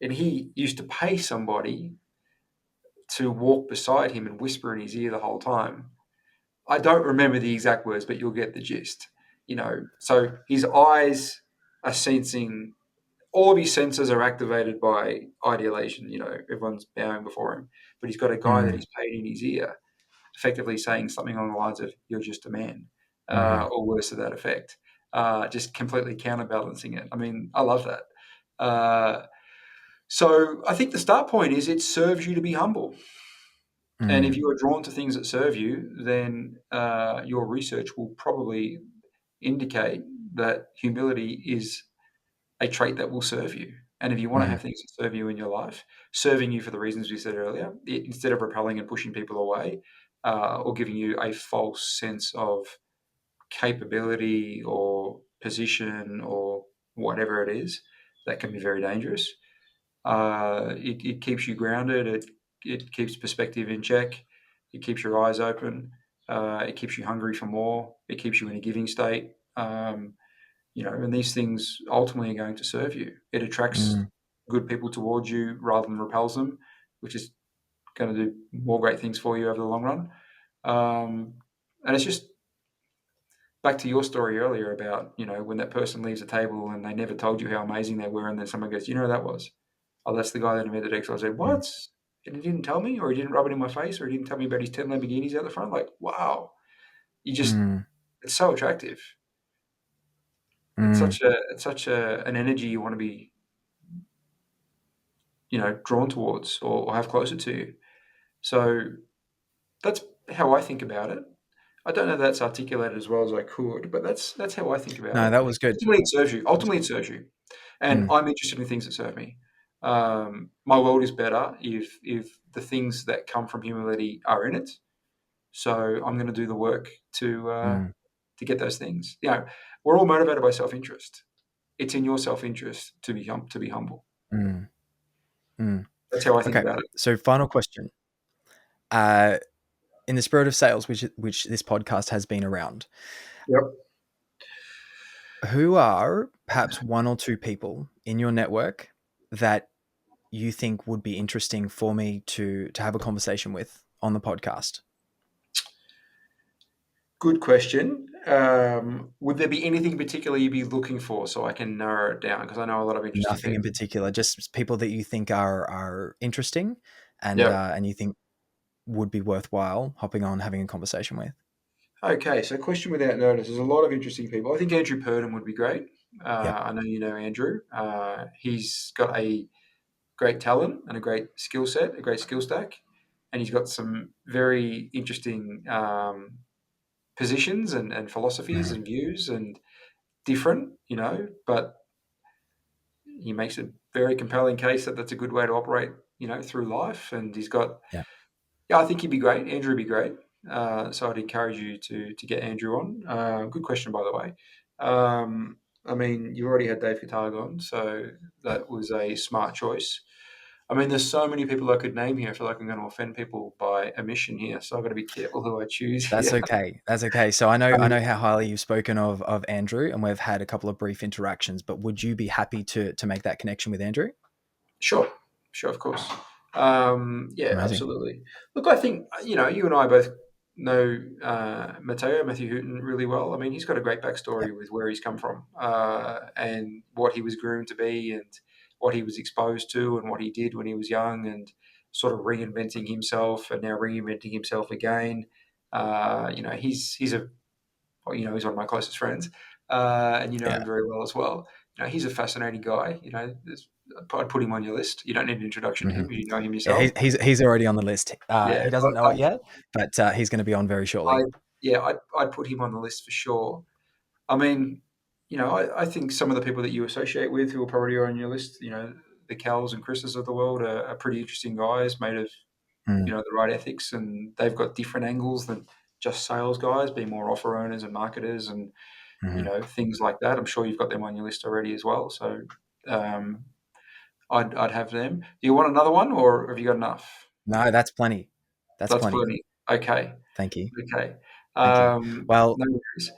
And he used to pay somebody to walk beside him and whisper in his ear the whole time. I don't remember the exact words, but you'll get the gist. So his eyes are sensing, all of his senses are activated by ideation. Everyone's bowing before him, but he's got a guy that Mm, he's paid in his ear, effectively saying something along the lines of "You're just a man," mm, or words to that effect. Just completely counterbalancing it. I mean, I love that. So I think the start point is it serves you to be humble. And if mm, you are drawn to things that serve you, then your research will probably indicate that humility is a trait that will serve you. And if you want to mm, have things that serve you in your life, serving you for the reasons we said earlier, instead of repelling and pushing people away or giving you a false sense of capability or position or whatever it is, that can be very dangerous. It keeps you grounded. It keeps perspective in check. It keeps your eyes open. It keeps you hungry for more. It keeps you in a giving state. And these things ultimately are going to serve you. It attracts mm. good people towards you rather than repels them, which is going to do more great things for you over the long run. And it's just back to your story earlier about, when that person leaves the table and they never told you how amazing they were, and then someone goes, that was? Oh, that's the guy that invented X. I said, Mm, what? And he didn't tell me, or he didn't rub it in my face, or he didn't tell me about his 10 Lamborghinis out the front. Like, wow. You just, mm, it's so attractive. It's mm. such an energy you want to be, drawn towards or have closer to you. So that's how I think about it. I don't know if that's articulated as well as I could, but that's how I think about No, it. that was good. Ultimately, it serves you. That was Ultimately, it good. serves you. And Mm, I'm interested in things that serve me. My world is better if the things that come from humility are in it. So I'm going to do the work mm, to get those things. We're all motivated by self interest. It's in your self interest to be humble. mm, mm. That's how I think Okay, about it. so final question. Uh, in the spirit of sales, which this podcast has been around, Yep. who are perhaps one or two people in your network that you think would be interesting for me to have a conversation with on the podcast? Good question. Would there be anything particular you'd be looking for so I can narrow it down? Because I know a lot of interesting Nothing in people. particular, just people that you think are interesting Yeah. and you think would be worthwhile hopping on having a conversation with. Okay, so question without notice. There's a lot of interesting people. I think Andrew Purdom would be great. Yep. I know you know Andrew. He's got a great talent and a great skill set, a great skill stack, and he's got some very interesting positions and philosophies Mhm. and views and different, but he makes a very compelling case that that's a good way to operate, through life. And he's got, Yep. yeah, I think he'd be great. Andrew would be great. So I'd encourage you to get Andrew on. Good question, by the way. I mean, you already had Dave Katag on, so Yep. that was a smart choice. I mean, there's so many people I could name here. I feel like I'm going to offend people by omission here, so I've got to be careful who I choose That's here. okay. That's okay. So I know I I mean, know how highly you've spoken of Andrew, and we've had a couple of brief interactions. But would you be happy to make that connection with Andrew? sure, sure, of course. Yeah, Amazing. absolutely. Look, I think you and I both know Matthew Hooton really well. I mean, he's got a great Yep. backstory with where he's come from and what he was groomed to be, and what he was exposed to, and what he did when he was young, and sort of reinventing himself, and now reinventing himself again. He's a well, he's one of my closest friends, and you know Yeah. him very well as well. He's a fascinating guy. I'd put him on your list. You don't need an introduction to Hmm. him because you know him Yeah. yourself. He's already on the list. Yeah, He doesn't know it yet, but he's going to be on very I, shortly. I'd put him on the list for sure. I mean, I think some of the people that you associate with who are probably on your list, the Cals and Chris's of the world are pretty interesting guys, made of Mm-hmm. the right ethics, and they've got different angles than just sales guys, being more offer owners and marketers, and things like that. I'm sure you've got them on your list already as well. So um, I'd have them. Do you want another one, or have you got enough? No, that's plenty. That's That's plenty. plenty. Okay. Thank you. Okay. Thank you. Well, No worries.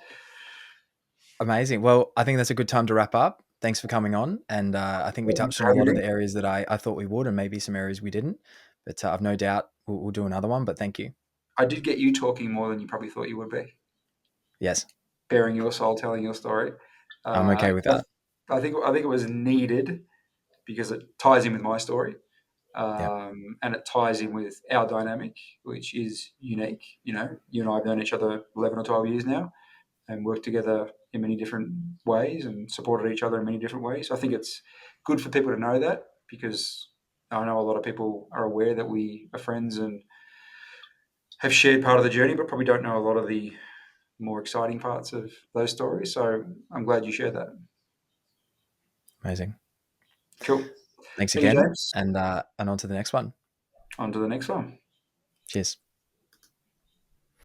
amazing. Well, I think that's a good time to wrap up. Thanks for coming on. And I think we Thanks touched for on a lot having of me. the areas that I thought we would, and maybe some areas we didn't. But I've no doubt we'll do another one. But thank you. I did get you talking more than you probably thought you would be, Yes, bearing your soul, telling your story. I'm Uh, okay with I, that. I think it was needed because it ties in with my story, Yeah. and it ties in with our dynamic, which is unique. You and I have known each other 11 or 12 years now, and worked together in many different ways, and supported each other in many different ways. So I think it's good for people to know that, because I know a lot of people are aware that we are friends and have shared part of the journey, but probably don't know a lot of the more exciting parts of those stories. So I'm glad you shared that. Amazing. Cool. Thanks Thank you, again. James. And on to the next one. On to the next one. Cheers.